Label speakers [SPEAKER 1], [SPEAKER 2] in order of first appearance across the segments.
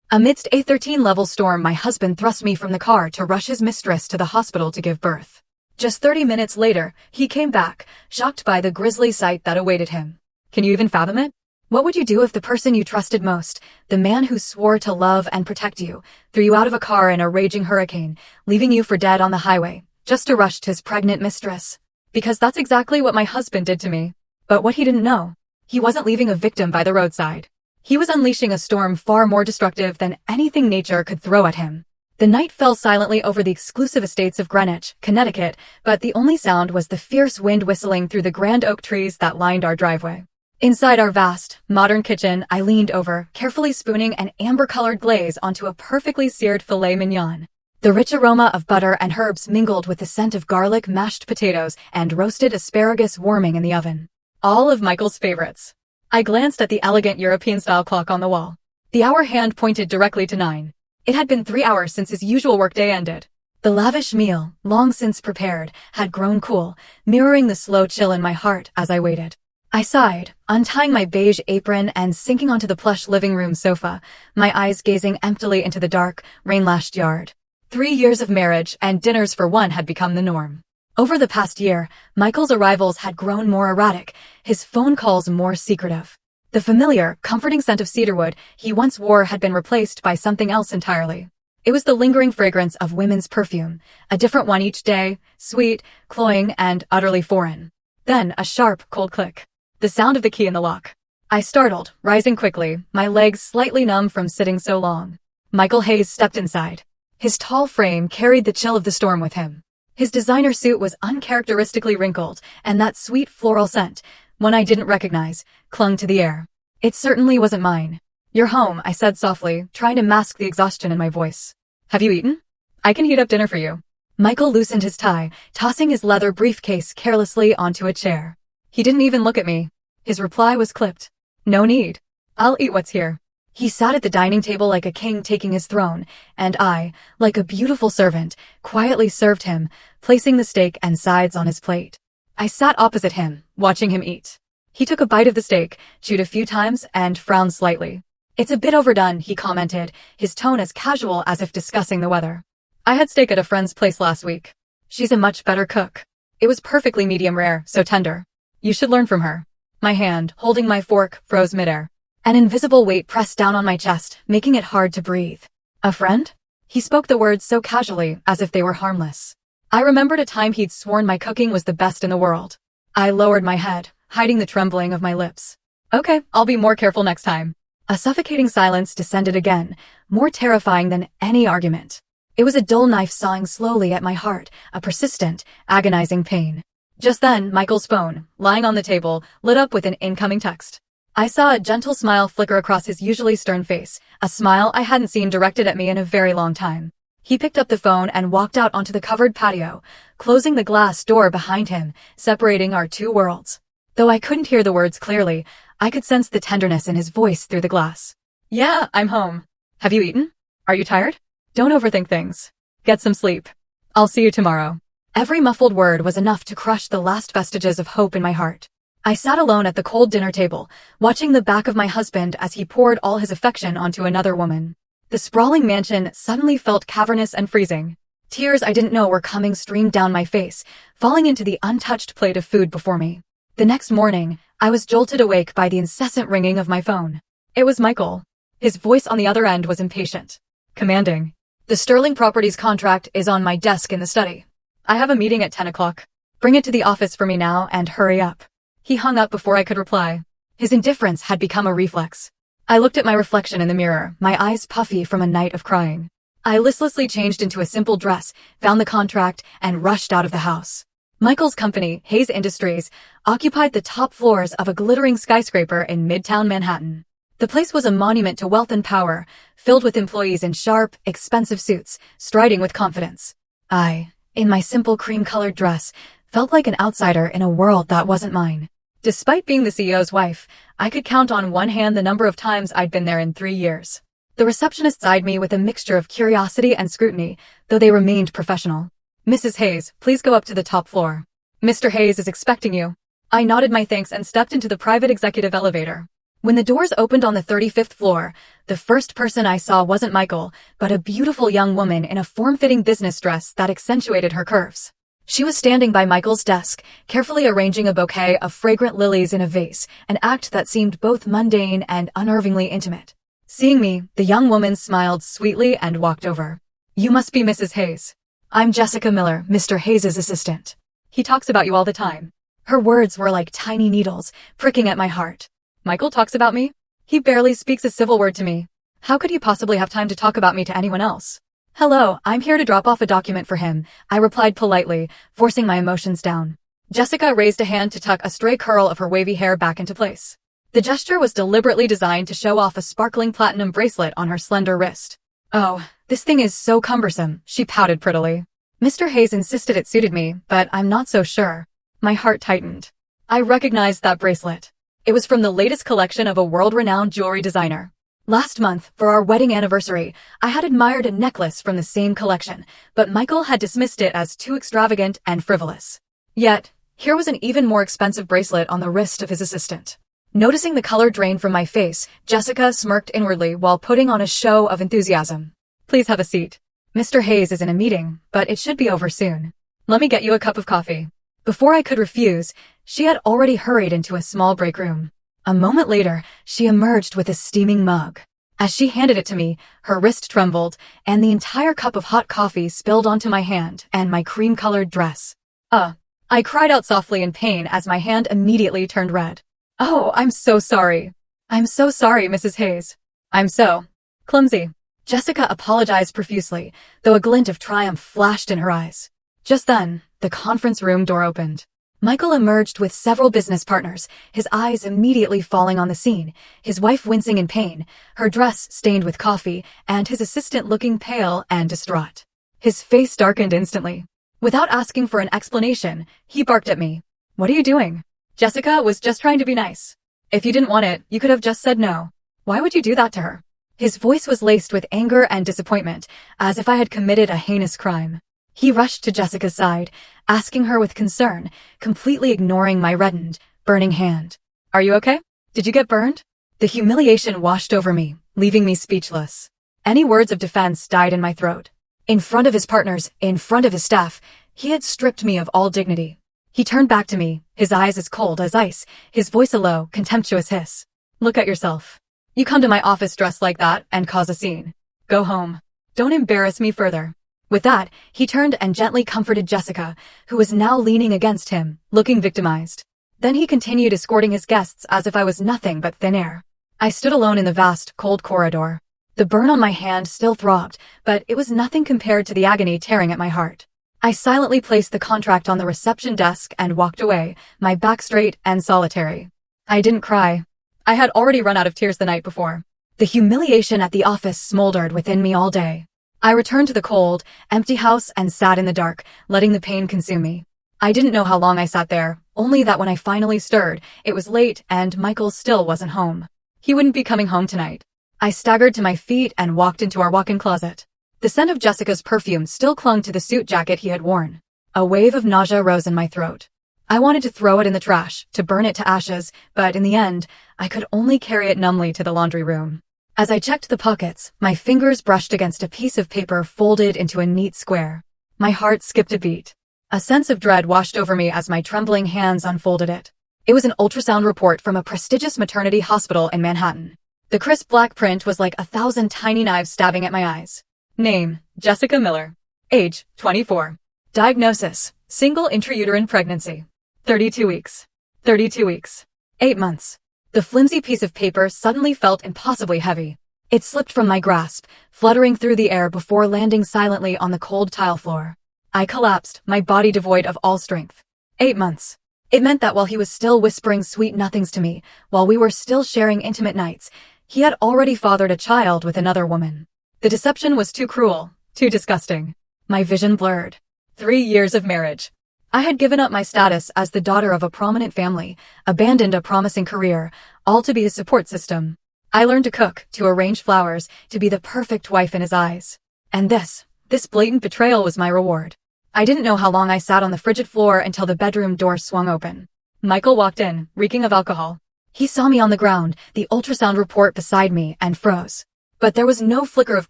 [SPEAKER 1] Amidst a 13-level storm, my husband thrust me from the car to rush his mistress to the hospital to give birth. Just 30 minutes later, he came back, shocked by the grisly sight that awaited him. Can you even fathom it? What would you do if the person you trusted most, the man who swore to love and protect you, threw you out of a car in a raging hurricane, leaving you for dead on the highway, just to rush to his pregnant mistress? Because that's exactly what my husband did to me. But what he didn't know, he wasn't leaving a victim by the roadside. He was unleashing a storm far more destructive than anything nature could throw at him. The night fell silently over the exclusive estates of Greenwich, Connecticut, but the only sound was the fierce wind whistling through the grand oak trees that lined our driveway. Inside our vast, modern kitchen, I leaned over, carefully spooning an amber-colored glaze onto a perfectly seared filet mignon. The rich aroma of butter and herbs mingled with the scent of garlic, mashed potatoes, and roasted asparagus warming in the oven. All of Michael's favorites. I glanced at the elegant European-style clock on the wall. The hour hand pointed directly to 9. It had been 3 hours since his usual workday ended. The lavish meal, long since prepared, had grown cool, mirroring the slow chill in my heart as I waited. I sighed, untying my beige apron and sinking onto the plush living room sofa, my eyes gazing emptily into the dark, rain-lashed yard. 3 years of marriage and dinners for one had become the norm. Over the past year, Michael's arrivals had grown more erratic, his phone calls more secretive. The familiar, comforting scent of cedarwood he once wore had been replaced by something else entirely. It was the lingering fragrance of women's perfume, a different one each day, sweet, cloying, and utterly foreign. Then a sharp, cold click. The sound of the key in the lock. I startled, rising quickly, my legs slightly numb from sitting so long. Michael Hayes stepped inside. His tall frame carried the chill of the storm with him. His designer suit was uncharacteristically wrinkled, and that sweet floral scent, one I didn't recognize, clung to the air. It certainly wasn't mine. "You're home," I said softly, trying to mask the exhaustion in my voice. "Have you eaten? I can heat up dinner for you." Michael loosened his tie, tossing his leather briefcase carelessly onto a chair. He didn't even look at me. His reply was clipped. "No need. I'll eat what's here." He sat at the dining table like a king taking his throne, and I, like a beautiful servant, quietly served him, placing the steak and sides on his plate. I sat opposite him, watching him eat. He took a bite of the steak, chewed a few times, and frowned slightly. "It's a bit overdone," he commented, his tone as casual as if discussing the weather. "I had steak at a friend's place last week. She's a much better cook. It was perfectly medium rare, so tender. You should learn from her." My hand, holding my fork, froze midair. An invisible weight pressed down on my chest, making it hard to breathe. "A friend?" He spoke the words so casually, as if they were harmless. I remembered a time he'd sworn my cooking was the best in the world. I lowered my head, hiding the trembling of my lips. "Okay, I'll be more careful next time." A suffocating silence descended again, more terrifying than any argument. It was a dull knife sawing slowly at my heart, a persistent, agonizing pain. Just then, Michael's phone, lying on the table, lit up with an incoming text. I saw a gentle smile flicker across his usually stern face, a smile I hadn't seen directed at me in a very long time. He picked up the phone and walked out onto the covered patio, closing the glass door behind him, separating our two worlds. Though I couldn't hear the words clearly, I could sense the tenderness in his voice through the glass. "Yeah, I'm home. Have you eaten? Are you tired? Don't overthink things. Get some sleep. I'll see you tomorrow." Every muffled word was enough to crush the last vestiges of hope in my heart. I sat alone at the cold dinner table, watching the back of my husband as he poured all his affection onto another woman. The sprawling mansion suddenly felt cavernous and freezing. Tears I didn't know were coming streamed down my face, falling into the untouched plate of food before me. The next morning, I was jolted awake by the incessant ringing of my phone. It was Michael. His voice on the other end was impatient, commanding. "The Sterling Properties contract is on my desk in the study. I have a meeting at 10 o'clock. Bring it to the office for me now and hurry up." He hung up before I could reply. His indifference had become a reflex. I looked at my reflection in the mirror, my eyes puffy from a night of crying. I listlessly changed into a simple dress, found the contract, and rushed out of the house. Michael's company, Hayes Industries, occupied the top floors of a glittering skyscraper in Midtown Manhattan. The place was a monument to wealth and power, filled with employees in sharp, expensive suits, striding with confidence. I, in my simple cream-colored dress, felt like an outsider in a world that wasn't mine. Despite being the CEO's wife, I could count on one hand the number of times I'd been there in 3 years. The receptionists eyed me with a mixture of curiosity and scrutiny, though they remained professional. "Mrs. Hayes, please go up to the top floor. Mr. Hayes is expecting you." I nodded my thanks and stepped into the private executive elevator. When the doors opened on the 35th floor, the first person I saw wasn't Michael, but a beautiful young woman in a form-fitting business dress that accentuated her curves. She was standing by Michael's desk, carefully arranging a bouquet of fragrant lilies in a vase, an act that seemed both mundane and unnervingly intimate. Seeing me, the young woman smiled sweetly and walked over. "You must be Mrs. Hayes. I'm Jessica Miller, Mr. Hayes' assistant. He talks about you all the time." Her words were like tiny needles, pricking at my heart. Michael talks about me? He barely speaks a civil word to me. How could he possibly have time to talk about me to anyone else? "Hello, I'm here to drop off a document for him," I replied politely, forcing my emotions down. Jessica raised a hand to tuck a stray curl of her wavy hair back into place. The gesture was deliberately designed to show off a sparkling platinum bracelet on her slender wrist. "Oh, this thing is so cumbersome," she pouted prettily. Mr. Hayes insisted it suited me, but I'm not so sure. My heart tightened. I recognized that bracelet. It was from the latest collection of a world-renowned jewelry designer. Last month, for our wedding anniversary, I had admired a necklace from the same collection, but Michael had dismissed it as too extravagant and frivolous. Yet, here was an even more expensive bracelet on the wrist of his assistant. Noticing the color drain from my face, Jessica smirked inwardly while putting on a show of enthusiasm. "Please have a seat. Mr. Hayes is in a meeting, but it should be over soon. Let me get you a cup of coffee." Before I could refuse, she had already hurried into a small break room. A moment later, she emerged with a steaming mug. As she handed it to me, her wrist trembled, and the entire cup of hot coffee spilled onto my hand and my cream-colored dress. I cried out softly in pain as my hand immediately turned red. "Oh, I'm so sorry. I'm so sorry, Mrs. Hayes. I'm so clumsy." Jessica apologized profusely, though a glint of triumph flashed in her eyes. Just then, the conference room door opened. Michael emerged with several business partners, his eyes immediately falling on the scene, his wife wincing in pain, her dress stained with coffee, and his assistant looking pale and distraught. His face darkened instantly. Without asking for an explanation, he barked at me. "What are you doing?" "Jessica was just trying to be nice. If you didn't want it, you could have just said no. Why would you do that to her?" His voice was laced with anger and disappointment, as if I had committed a heinous crime. He rushed to Jessica's side, asking her with concern, completely ignoring my reddened, burning hand. "Are you okay? Did you get burned?" The humiliation washed over me, leaving me speechless. Any words of defense died in my throat. In front of his partners, in front of his staff, he had stripped me of all dignity. He turned back to me, his eyes as cold as ice, his voice a low, contemptuous hiss. "Look at yourself. You come to my office dressed like that and cause a scene. Go home. Don't embarrass me further." With that, he turned and gently comforted Jessica, who was now leaning against him, looking victimized. Then he continued escorting his guests as if I was nothing but thin air. I stood alone in the vast, cold corridor. The burn on my hand still throbbed, but it was nothing compared to the agony tearing at my heart. I silently placed the contract on the reception desk and walked away, my back straight and solitary. I didn't cry. I had already run out of tears the night before. The humiliation at the office smoldered within me all day. I returned to the cold, empty house and sat in the dark, letting the pain consume me. I didn't know how long I sat there, only that when I finally stirred, it was late and Michael still wasn't home. He wouldn't be coming home tonight. I staggered to my feet and walked into our walk-in closet. The scent of Jessica's perfume still clung to the suit jacket he had worn. A wave of nausea rose in my throat. I wanted to throw it in the trash, to burn it to ashes, but in the end, I could only carry it numbly to the laundry room. As I checked the pockets, my fingers brushed against a piece of paper folded into a neat square. My heart skipped a beat. A sense of dread washed over me as my trembling hands unfolded it. It was an ultrasound report from a prestigious maternity hospital in Manhattan. The crisp black print was like 1,000 tiny knives stabbing at my eyes. Name, Jessica Miller. Age, 24. Diagnosis, single intrauterine pregnancy. 32 weeks. 32 weeks. 8 months. The flimsy piece of paper suddenly felt impossibly heavy. It slipped from my grasp, fluttering through the air before landing silently on the cold tile floor. I collapsed, my body devoid of all strength. 8 months. It meant that while he was still whispering sweet nothings to me, while we were still sharing intimate nights, he had already fathered a child with another woman. The deception was too cruel, too disgusting. My vision blurred. 3 years of marriage. I had given up my status as the daughter of a prominent family, abandoned a promising career, all to be his support system. I learned to cook, to arrange flowers, to be the perfect wife in his eyes. And this blatant betrayal was my reward. I didn't know how long I sat on the frigid floor until the bedroom door swung open. Michael walked in, reeking of alcohol. He saw me on the ground, the ultrasound report beside me, and froze. But there was no flicker of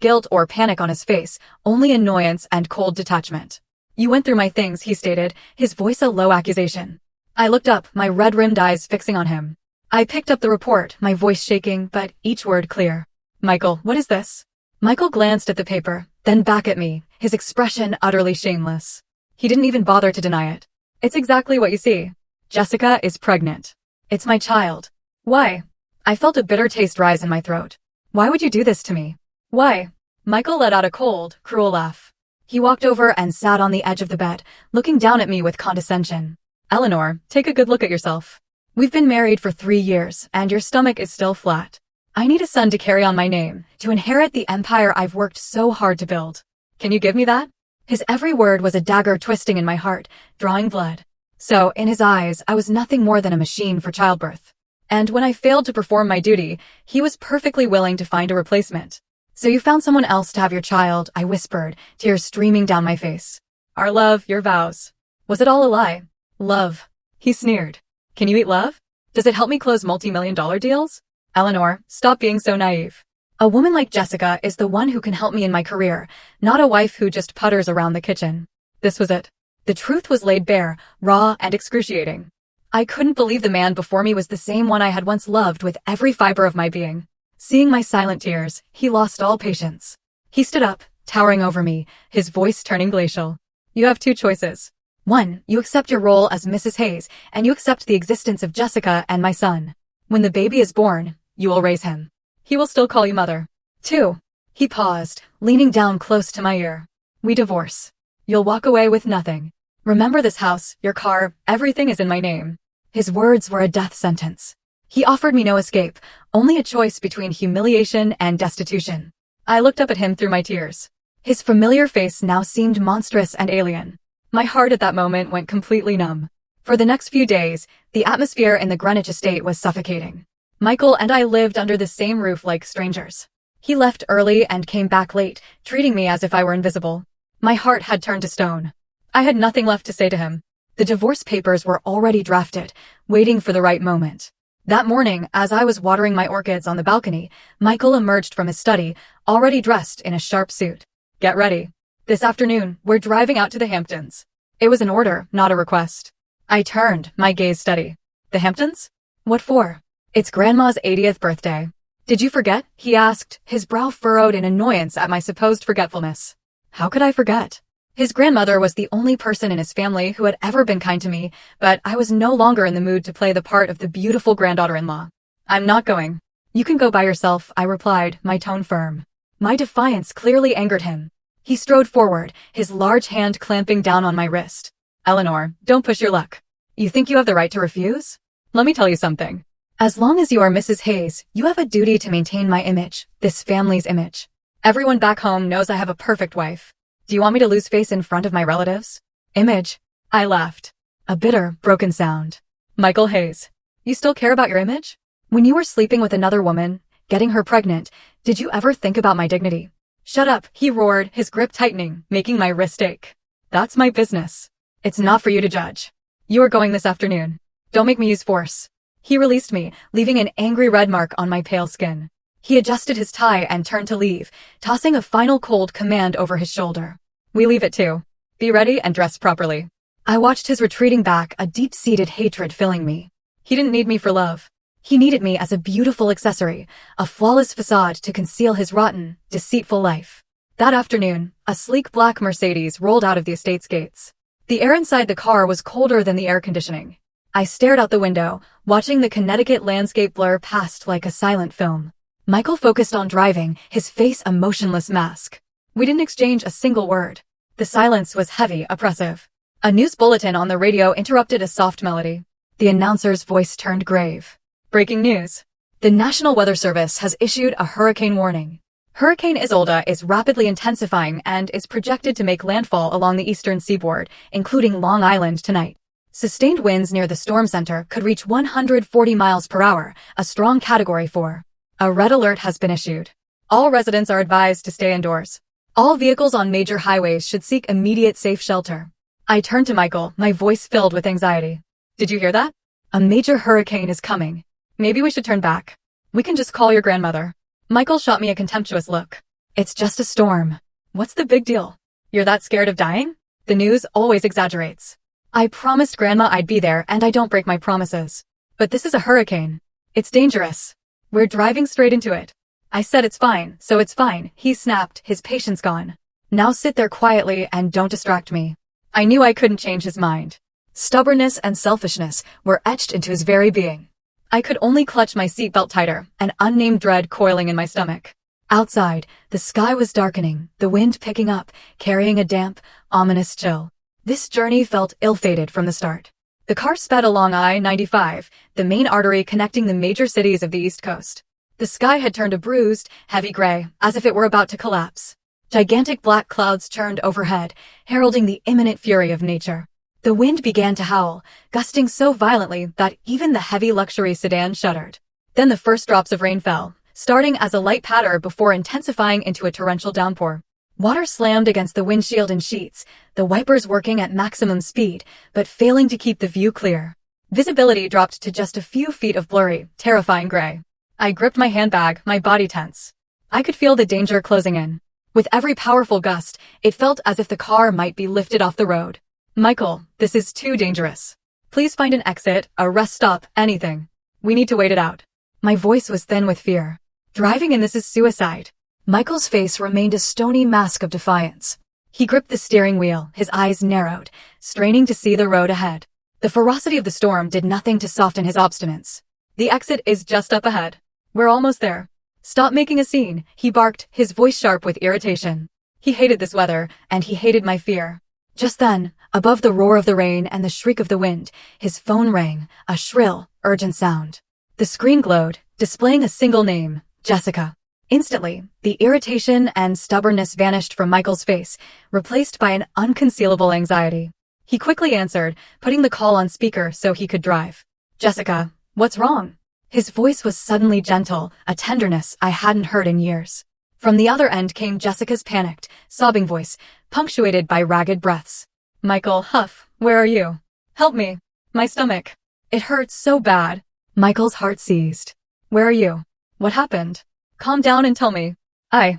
[SPEAKER 1] guilt or panic on his face, only annoyance and cold detachment. "You went through my things," he stated, his voice a low accusation. I looked up, my red-rimmed eyes fixing on him. I picked up the report, my voice shaking, but each word clear. "Michael, what is this?" Michael glanced at the paper, then back at me, his expression utterly shameless. He didn't even bother to deny it. "It's exactly what you see. Jessica is pregnant. It's my child." "Why?" I felt a bitter taste rise in my throat. "Why would you do this to me?" "Why?" Michael let out a cold, cruel laugh. He walked over and sat on the edge of the bed, looking down at me with condescension. "Eleanor, take a good look at yourself. We've been married for 3 years, and your stomach is still flat. I need a son to carry on my name, to inherit the empire I've worked so hard to build. Can you give me that?" His every word was a dagger twisting in my heart, drawing blood. So, in his eyes, I was nothing more than a machine for childbirth. And when I failed to perform my duty, he was perfectly willing to find a replacement. "So you found someone else to have your child," I whispered, tears streaming down my face. "Our love, your vows. Was it all a lie?" "Love," he sneered. "Can you eat love? Does it help me close multi-million-dollar deals?" "Eleanor, stop being so naive. A woman like Jessica is the one who can help me in my career, not a wife who just putters around the kitchen." This was it. The truth was laid bare, raw and excruciating. I couldn't believe the man before me was the same one I had once loved with every fiber of my being. Seeing my silent tears, he lost all patience. He stood up, towering over me, his voice turning glacial. "You have 2 choices. 1, you accept your role as Mrs. Hayes, and you accept the existence of Jessica and my son. When the baby is born, you will raise him. He will still call you mother. 2, he paused, leaning down close to my ear. We divorce. You'll walk away with nothing. Remember this house, your car, everything is in my name." His words were a death sentence. He offered me no escape, only a choice between humiliation and destitution. I looked up at him through my tears. His familiar face now seemed monstrous and alien. My heart at that moment went completely numb. For the next few days, the atmosphere in the Greenwich estate was suffocating. Michael and I lived under the same roof like strangers. He left early and came back late, treating me as if I were invisible. My heart had turned to stone. I had nothing left to say to him. The divorce papers were already drafted, waiting for the right moment. That morning, as I was watering my orchids on the balcony, Michael emerged from his study, already dressed in a sharp suit. "Get ready. This afternoon, we're driving out to the Hamptons." It was an order, not a request. I turned, my gaze steady. "The Hamptons? What for?" "It's Grandma's 80th birthday." "Did you forget?" he asked, his brow furrowed in annoyance at my supposed forgetfulness. How could I forget? His grandmother was the only person in his family who had ever been kind to me, but I was no longer in the mood to play the part of the beautiful granddaughter-in-law. "I'm not going." "You can go by yourself," I replied, my tone firm. My defiance clearly angered him. He strode forward, his large hand clamping down on my wrist. "Eleanor, don't push your luck. You think you have the right to refuse? Let me tell you something. As long as you are Mrs. Hayes, you have a duty to maintain my image, this family's image. Everyone back home knows I have a perfect wife. Do you want me to lose face in front of my relatives?" "Image?" I laughed. A bitter, broken sound. "Michael Hayes, you still care about your image? When you were sleeping with another woman, getting her pregnant, did you ever think about my dignity?" "Shut up," he roared, his grip tightening, making my wrist ache. "That's my business. It's not for you to judge. You are going this afternoon. Don't make me use force." He released me, leaving an angry red mark on my pale skin. He adjusted his tie and turned to leave, tossing a final cold command over his shoulder. "We leave at 2. Be ready and dress properly." I watched his retreating back, a deep-seated hatred filling me. He didn't need me for love. He needed me as a beautiful accessory, a flawless facade to conceal his rotten, deceitful life. That afternoon, a sleek black Mercedes rolled out of the estate's gates. The air inside the car was colder than the air conditioning. I stared out the window, watching the Connecticut landscape blur past like a silent film. Michael focused on driving, his face a motionless mask. We didn't exchange a single word. The silence was heavy, oppressive. A news bulletin on the radio interrupted a soft melody. The announcer's voice turned grave. "Breaking news. The National Weather Service has issued a hurricane warning. Hurricane Isolde is rapidly intensifying and is projected to make landfall along the eastern seaboard, including Long Island tonight. Sustained winds near the storm center could reach 140 miles per hour, a strong Category 4. A red alert has been issued. All residents are advised to stay indoors. All vehicles on major highways should seek immediate safe shelter." I turned to Michael, my voice filled with anxiety. "Did you hear that? A major hurricane is coming. Maybe we should turn back. We can just call your grandmother. Michael shot me a contemptuous look. It's just a storm. What's the big deal? You're that scared of dying? The news always exaggerates. I promised Grandma I'd be there and I don't break my promises. But this is a hurricane. It's dangerous. We're driving straight into it. I said it's fine, so it's fine, he snapped, his patience gone. Now sit there quietly and don't distract me. I knew I couldn't change his mind. Stubbornness and selfishness were etched into his very being. I could only clutch my seatbelt tighter, an unnamed dread coiling in my stomach. Outside, the sky was darkening, the wind picking up, carrying a damp, ominous chill. This journey felt ill-fated from the start. The car sped along I-95, the main artery connecting the major cities of the East Coast. The sky had turned a bruised, heavy gray, as if it were about to collapse. Gigantic black clouds churned overhead, heralding the imminent fury of nature. The wind began to howl, gusting so violently that even the heavy luxury sedan shuddered. Then the first drops of rain fell, starting as a light patter before intensifying into a torrential downpour. Water slammed against the windshield in sheets, the wipers working at maximum speed, but failing to keep the view clear. Visibility dropped to just a few feet of blurry, terrifying gray. I gripped my handbag, my body tense. I could feel the danger closing in. With every powerful gust, it felt as if the car might be lifted off the road. Michael, this is too dangerous. Please find an exit, a rest stop, anything. We need to wait it out. My voice was thin with fear. Driving in this is suicide. Michael's face remained a stony mask of defiance. He gripped the steering wheel, his eyes narrowed, straining to see the road ahead. The ferocity of the storm did nothing to soften his obstinance. The exit is just up ahead. We're almost there. Stop making a scene, he barked, his voice sharp with irritation. He hated this weather, and he hated my fear. Just then, above the roar of the rain and the shriek of the wind, his phone rang, a shrill, urgent sound. The screen glowed, displaying a single name, Jessica. Instantly, the irritation and stubbornness vanished from Michael's face, replaced by an unconcealable anxiety. He quickly answered, putting the call on speaker so he could drive. Jessica, what's wrong? His voice was suddenly gentle, a tenderness I hadn't heard in years. From the other end came Jessica's panicked, sobbing voice, punctuated by ragged breaths. Michael, huff, where are you? Help me. My stomach. It hurts so bad. Michael's heart seized. Where are you? What happened? Calm down and tell me. I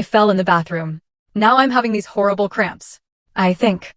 [SPEAKER 1] fell in the bathroom. Now I'm having these horrible cramps. I think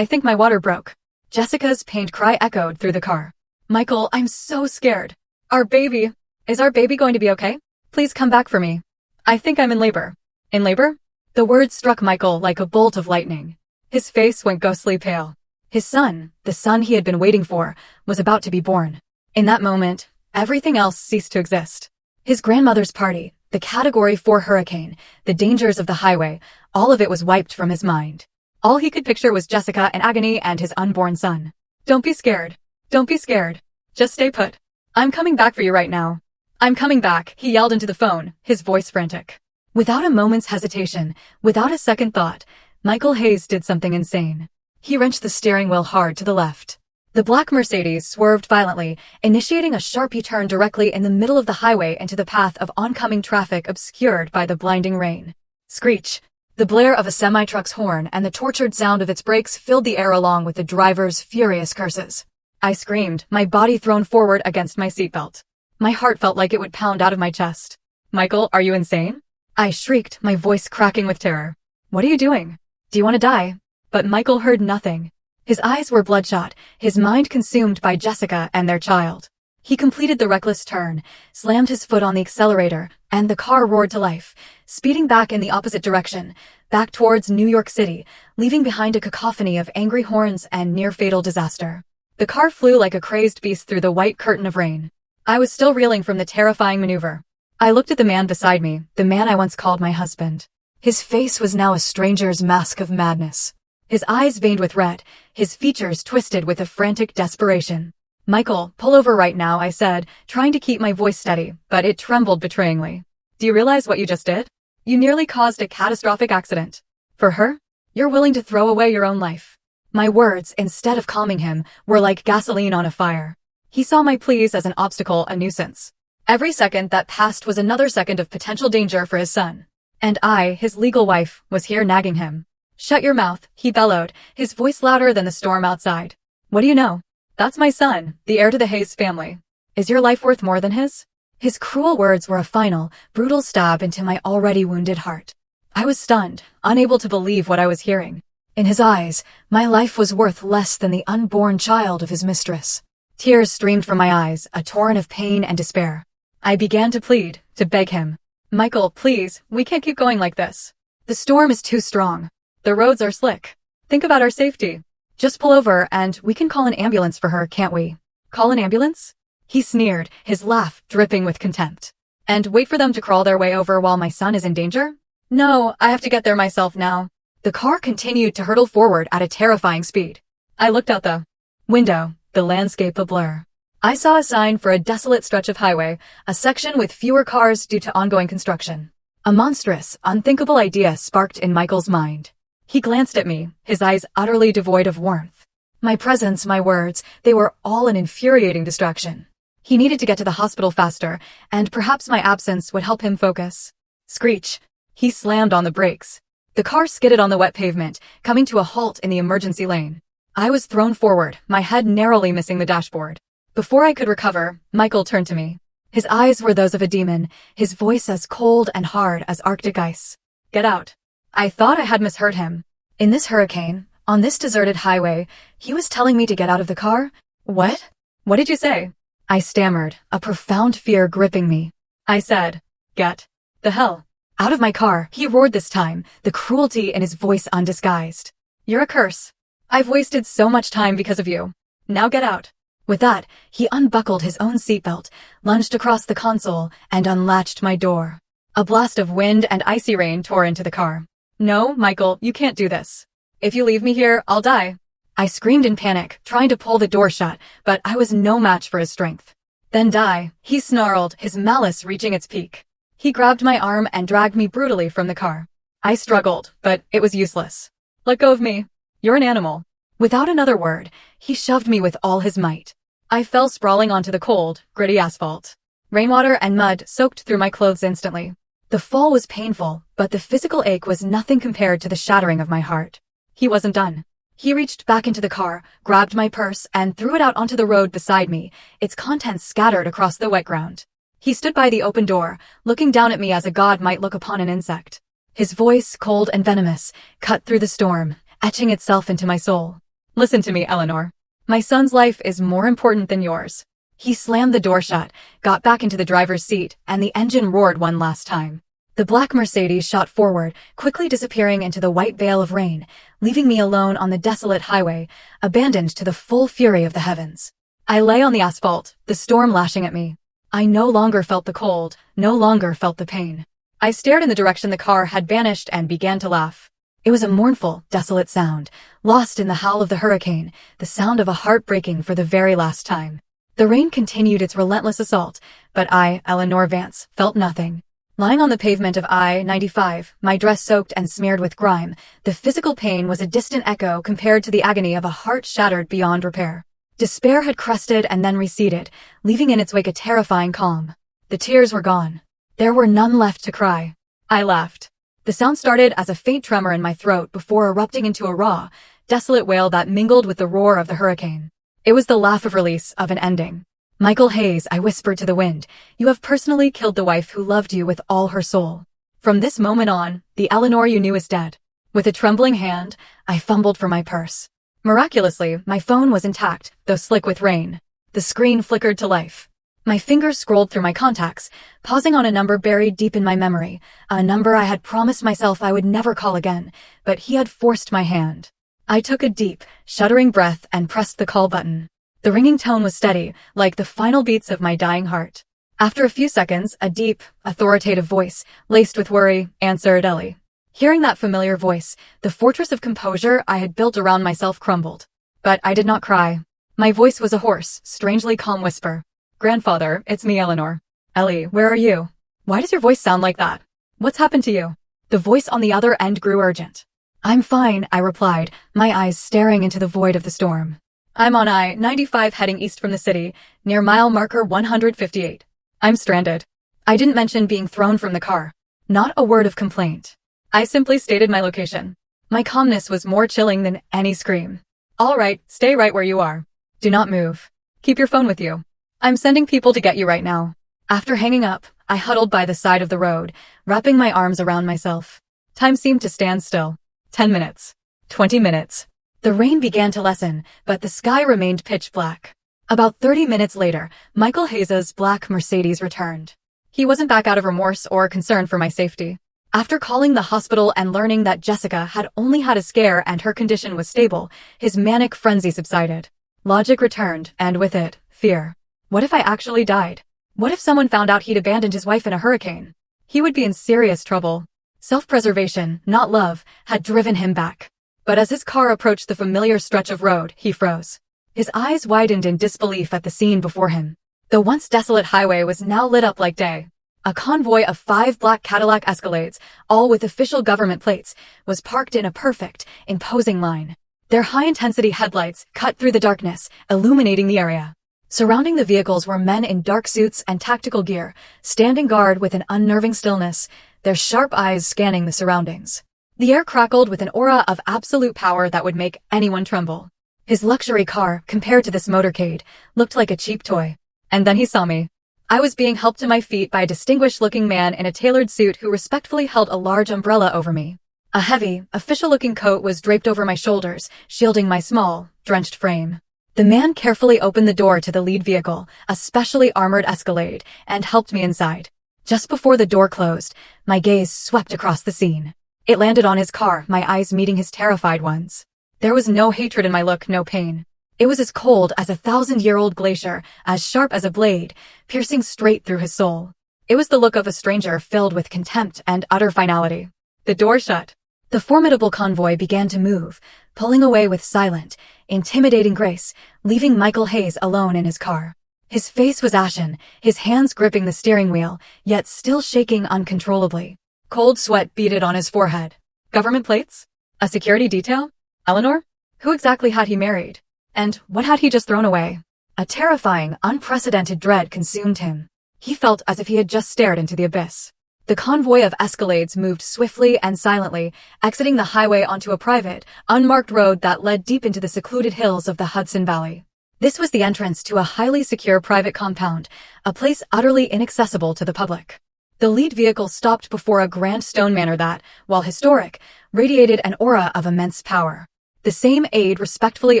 [SPEAKER 1] my water broke. Jessica's pained cry echoed through the car. Michael, I'm so scared. Is our baby going to be okay? Please come back for me. I think I'm in labor. In labor? The word struck Michael like a bolt of lightning. His face went ghostly pale. His son, the son he had been waiting for, was about to be born. In that moment, everything else ceased to exist. His grandmother's party, the Category 4 hurricane, the dangers of the highway, all of it was wiped from his mind. All he could picture was Jessica in agony and his unborn son. Don't be scared. Don't be scared. Just stay put. I'm coming back for you right now. I'm coming back, he yelled into the phone, his voice frantic. Without a moment's hesitation, without a second thought, Michael Hayes did something insane. He wrenched the steering wheel hard to the left. The black Mercedes swerved violently, initiating a sharp U-turn directly in the middle of the highway into the path of oncoming traffic obscured by the blinding rain. Screech! The blare of a semi-truck's horn and the tortured sound of its brakes filled the air along with the driver's furious curses. I screamed, my body thrown forward against my seatbelt. My heart felt like it would pound out of my chest. Michael, are you insane? I shrieked, my voice cracking with terror. What are you doing? Do you want to die? But Michael heard nothing. His eyes were bloodshot, his mind consumed by Jessica and their child. He completed the reckless turn, slammed his foot on the accelerator, and the car roared to life, speeding back in the opposite direction, back towards New York City, leaving behind a cacophony of angry horns and near-fatal disaster. The car flew like a crazed beast through the white curtain of rain. I was still reeling from the terrifying maneuver. I looked at the man beside me, the man I once called my husband. His face was now a stranger's mask of madness. His eyes veined with red, his features twisted with a frantic desperation. Michael, pull over right now, I said, trying to keep my voice steady, but it trembled betrayingly. Do you realize what you just did? You nearly caused a catastrophic accident. For her? You're willing to throw away your own life. My words, instead of calming him, were like gasoline on a fire. He saw my pleas as an obstacle, a nuisance. Every second that passed was another second of potential danger for his son. And I, his legal wife, was here nagging him. Shut your mouth, he bellowed, his voice louder than the storm outside. What do you know? That's my son, the heir to the Hayes family. Is your life worth more than his? His cruel words were a final, brutal stab into my already wounded heart. I was stunned, unable to believe what I was hearing. In his eyes, my life was worth less than the unborn child of his mistress. Tears streamed from my eyes, a torrent of pain and despair. I began to plead, to beg him. Michael, please, we can't keep going like this. The storm is too strong. The roads are slick. Think about our safety. Just pull over and we can call an ambulance for her, can't we? Call an ambulance? He sneered, his laugh dripping with contempt. And wait for them to crawl their way over while my son is in danger? No, I have to get there myself now. The car continued to hurtle forward at a terrifying speed. I looked out the window, the landscape a blur. I saw a sign for a desolate stretch of highway, a section with fewer cars due to ongoing construction. A monstrous, unthinkable idea sparked in Michael's mind. He glanced at me, his eyes utterly devoid of warmth. My presence, my words, they were all an infuriating distraction. He needed to get to the hospital faster, and perhaps my absence would help him focus. Screech. He slammed on the brakes. The car skidded on the wet pavement, coming to a halt in the emergency lane. I was thrown forward, my head narrowly missing the dashboard. Before I could recover, Michael turned to me. His eyes were those of a demon, his voice as cold and hard as Arctic ice. Get out. I thought I had misheard him. In this hurricane, on this deserted highway, he was telling me to get out of the car? What? What did you say? I stammered, a profound fear gripping me. I said, get the hell out of my car, he roared this time, the cruelty in his voice undisguised. You're a curse. I've wasted so much time because of you. Now get out. With that, he unbuckled his own seatbelt, lunged across the console, and unlatched my door. A blast of wind and icy rain tore into the car. No, Michael, you can't do this. If you leave me here, I'll die. I screamed in panic, trying to pull the door shut, but I was no match for his strength. Then die, he snarled, his malice reaching its peak. He grabbed my arm and dragged me brutally from the car. I struggled, but it was useless. Let go of me. You're an animal. Without another word, he shoved me with all his might. I fell sprawling onto the cold, gritty asphalt. Rainwater and mud soaked through my clothes instantly. The fall was painful, but the physical ache was nothing compared to the shattering of my heart. He wasn't done. He reached back into the car, grabbed my purse, and threw it out onto the road beside me, its contents scattered across the wet ground. He stood by the open door, looking down at me as a god might look upon an insect. His voice, cold and venomous, cut through the storm, etching itself into my soul. Listen to me, Eleanor. My son's life is more important than yours. He slammed the door shut, got back into the driver's seat, and the engine roared one last time. The black Mercedes shot forward, quickly disappearing into the white veil of rain, leaving me alone on the desolate highway, abandoned to the full fury of the heavens. I lay on the asphalt, the storm lashing at me. I no longer felt the cold, no longer felt the pain. I stared in the direction the car had vanished and began to laugh. It was a mournful, desolate sound, lost in the howl of the hurricane, the sound of a heart breaking for the very last time. The rain continued its relentless assault, but I, Eleanor Vance, felt nothing. Lying on the pavement of I-95, my dress soaked and smeared with grime, the physical pain was a distant echo compared to the agony of a heart shattered beyond repair. Despair had crested and then receded, leaving in its wake a terrifying calm. The tears were gone. There were none left to cry. I laughed. The sound started as a faint tremor in my throat before erupting into a raw, desolate wail that mingled with the roar of the hurricane. It was the laugh of release, of an ending. Michael Hayes, I whispered to the wind, you have personally killed the wife who loved you with all her soul. From this moment on, the Eleanor you knew is dead. With a trembling hand, I fumbled for my purse. Miraculously, my phone was intact, though slick with rain. The screen flickered to life. My fingers scrolled through my contacts, pausing on a number buried deep in my memory, a number I had promised myself I would never call again, but he had forced my hand. I took a deep, shuddering breath and pressed the call button. The ringing tone was steady, like the final beats of my dying heart. After a few seconds, a deep, authoritative voice, laced with worry, answered Ellie. Hearing that familiar voice, the fortress of composure I had built around myself crumbled. But I did not cry. My voice was a hoarse, strangely calm whisper. Grandfather, it's me, Eleanor. Ellie, where are you? Why does your voice sound like that? What's happened to you? The voice on the other end grew urgent. I'm fine, I replied, my eyes staring into the void of the storm. I'm on I-95 heading east from the city, near mile marker 158. I'm stranded. I didn't mention being thrown from the car. Not a word of complaint. I simply stated my location. My calmness was more chilling than any scream. All right, stay right where you are. Do not move. Keep your phone with you. I'm sending people to get you right now. After hanging up, I huddled by the side of the road, wrapping my arms around myself. Time seemed to stand still. 10 minutes. 20 minutes. The rain began to lessen, but the sky remained pitch black. About 30 minutes later, Michael Hayes's black Mercedes returned. He wasn't back out of remorse or concern for my safety. After calling the hospital and learning that Jessica had only had a scare and her condition was stable, his manic frenzy subsided. Logic returned, and with it, fear. What if I actually died? What if someone found out he'd abandoned his wife in a hurricane? He would be in serious trouble. Self-preservation, not love, had driven him back. But as his car approached the familiar stretch of road, he froze. His eyes widened in disbelief at the scene before him. The once desolate highway was now lit up like day. A convoy of 5 black Cadillac Escalades, all with official government plates, was parked in a perfect, imposing line. Their high-intensity headlights cut through the darkness, illuminating the area. Surrounding the vehicles were men in dark suits and tactical gear, standing guard with an unnerving stillness, their sharp eyes scanning the surroundings. The air crackled with an aura of absolute power that would make anyone tremble. His luxury car, compared to this motorcade, looked like a cheap toy. And then he saw me. I was being helped to my feet by a distinguished-looking man in a tailored suit who respectfully held a large umbrella over me. A heavy, official-looking coat was draped over my shoulders, shielding my small, drenched frame. The man carefully opened the door to the lead vehicle, a specially armored Escalade, and helped me inside. Just before the door closed, my gaze swept across the scene. It landed on his car, my eyes meeting his terrified ones. There was no hatred in my look, no pain. It was as cold as a 1,000-year-old glacier, as sharp as a blade, piercing straight through his soul. It was the look of a stranger filled with contempt and utter finality. The door shut. The formidable convoy began to move, pulling away with silent, intimidating grace, leaving Michael Hayes alone in his car. His face was ashen, his hands gripping the steering wheel, yet still shaking uncontrollably. Cold sweat beaded on his forehead. Government plates? A security detail? Eleanor? Who exactly had he married? And what had he just thrown away? A terrifying, unprecedented dread consumed him. He felt as if he had just stared into the abyss. The convoy of Escalades moved swiftly and silently, exiting the highway onto a private, unmarked road that led deep into the secluded hills of the Hudson Valley. This was the entrance to a highly secure private compound, a place utterly inaccessible to the public. The lead vehicle stopped before a grand stone manor that, while historic, radiated an aura of immense power. The same aide respectfully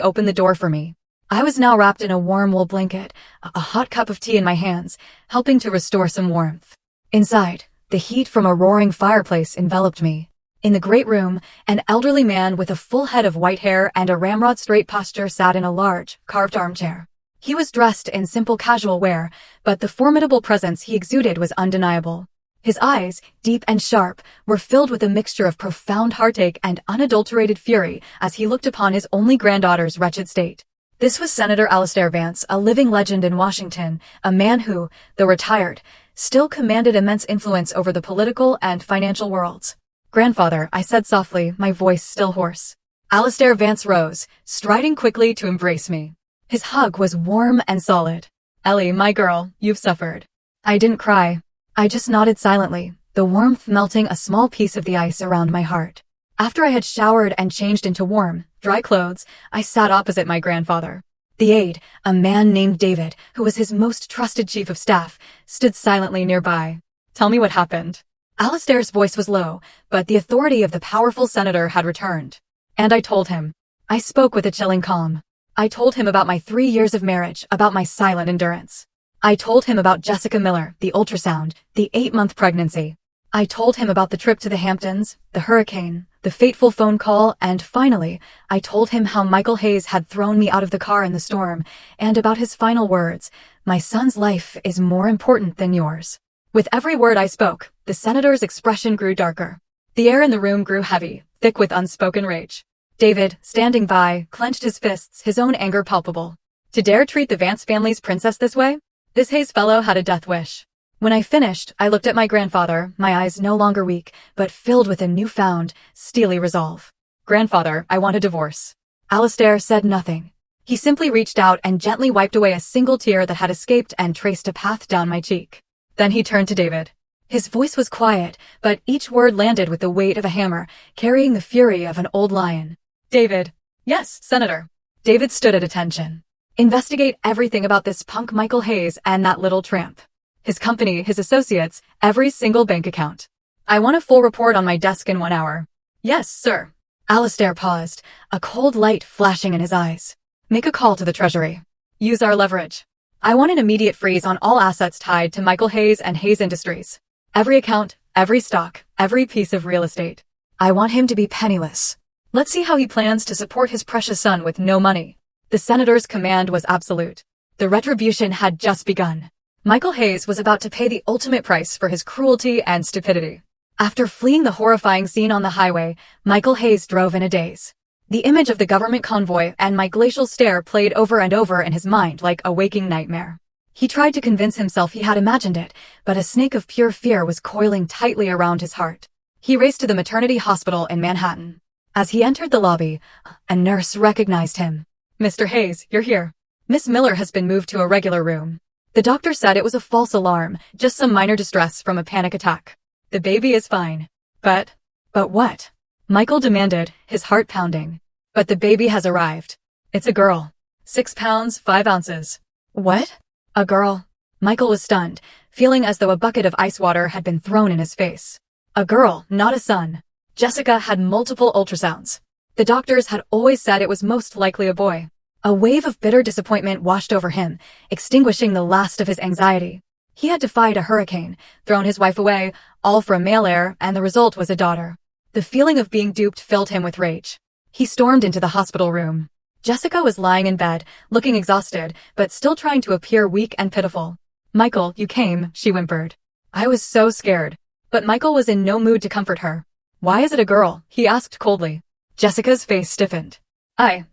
[SPEAKER 1] opened the door for me. I was now wrapped in a warm wool blanket, a hot cup of tea in my hands, helping to restore some warmth. Inside, the heat from a roaring fireplace enveloped me. In the great room, an elderly man with a full head of white hair and a ramrod-straight posture sat in a large, carved armchair. He was dressed in simple casual wear, but the formidable presence he exuded was undeniable. His eyes, deep and sharp, were filled with a mixture of profound heartache and unadulterated fury as he looked upon his only granddaughter's wretched state. This was Senator Alistair Vance, a living legend in Washington, a man who, though retired, still commanded immense influence over the political and financial worlds. "Grandfather," I said softly, my voice still hoarse. Alistair Vance rose, striding quickly to embrace me. His hug was warm and solid. "Ellie, my girl, you've suffered." I didn't cry. I just nodded silently, the warmth melting a small piece of the ice around my heart. After I had showered and changed into warm, dry clothes, I sat opposite my grandfather. The aide, a man named David, who was his most trusted chief of staff, stood silently nearby. "Tell me what happened." Alistair's voice was low, but the authority of the powerful senator had returned. And I told him. I spoke with a chilling calm. I told him about my 3 years of marriage, about my silent endurance. I told him about Jessica Miller, the ultrasound, the 8-month pregnancy. I told him about the trip to the Hamptons, the hurricane, the fateful phone call, and finally, I told him how Michael Hayes had thrown me out of the car in the storm, and about his final words, "My son's life is more important than yours." With every word I spoke, the senator's expression grew darker. The air in the room grew heavy, thick with unspoken rage. David, standing by, clenched his fists, his own anger palpable. To dare treat the Vance family's princess this way? This Hayes fellow had a death wish. When I finished, I looked at my grandfather, my eyes no longer weak, but filled with a newfound, steely resolve. "Grandfather, I want a divorce." Alistair said nothing. He simply reached out and gently wiped away a single tear that had escaped and traced a path down my cheek. Then he turned to David. His voice was quiet, but each word landed with the weight of a hammer, carrying the fury of an old lion. "David." "Yes, Senator." David stood at attention. Investigate everything about this punk Michael Hayes and that little tramp. His company, his associates, every single bank account. I want a full report on my desk in 1 hour. Yes, sir. Alistair paused, a cold light flashing in his eyes. Make a call to the Treasury. Use our leverage. I want an immediate freeze on all assets tied to Michael Hayes and Hayes Industries. Every account, every stock, every piece of real estate. I want him to be penniless. Let's see how he plans to support his precious son with no money. The senator's command was absolute. The retribution had just begun. Michael Hayes was about to pay the ultimate price for his cruelty and stupidity. After fleeing the horrifying scene on the highway, Michael Hayes drove in a daze. The image of the government convoy and my glacial stare played over and over in his mind like a waking nightmare. He tried to convince himself he had imagined it, but a snake of pure fear was coiling tightly around his heart. He raced to the maternity hospital in Manhattan. As he entered the lobby, a nurse recognized him. Mr. Hayes, you're here. Miss Miller has been moved to a regular room. The doctor said it was a false alarm, just some minor distress from a panic attack. The baby is fine. But what? Michael demanded, his heart pounding. But the baby has arrived. It's a girl. 6 pounds, 5 ounces. What? A girl? Michael was stunned, feeling as though a bucket of ice water had been thrown in his face. A girl, not a son. Jessica had multiple ultrasounds. The doctors had always said it was most likely a boy. A wave of bitter disappointment washed over him, extinguishing the last of his anxiety. He had defied a hurricane, thrown his wife away, all for a male heir, and the result was a daughter. The feeling of being duped filled him with rage. He stormed into the hospital room. Jessica was lying in bed, looking exhausted, but still trying to appear weak and pitiful. Michael, you came, she whimpered. I was so scared. But Michael was in no mood to comfort her. Why is it a girl? He asked coldly. Jessica's face stiffened. I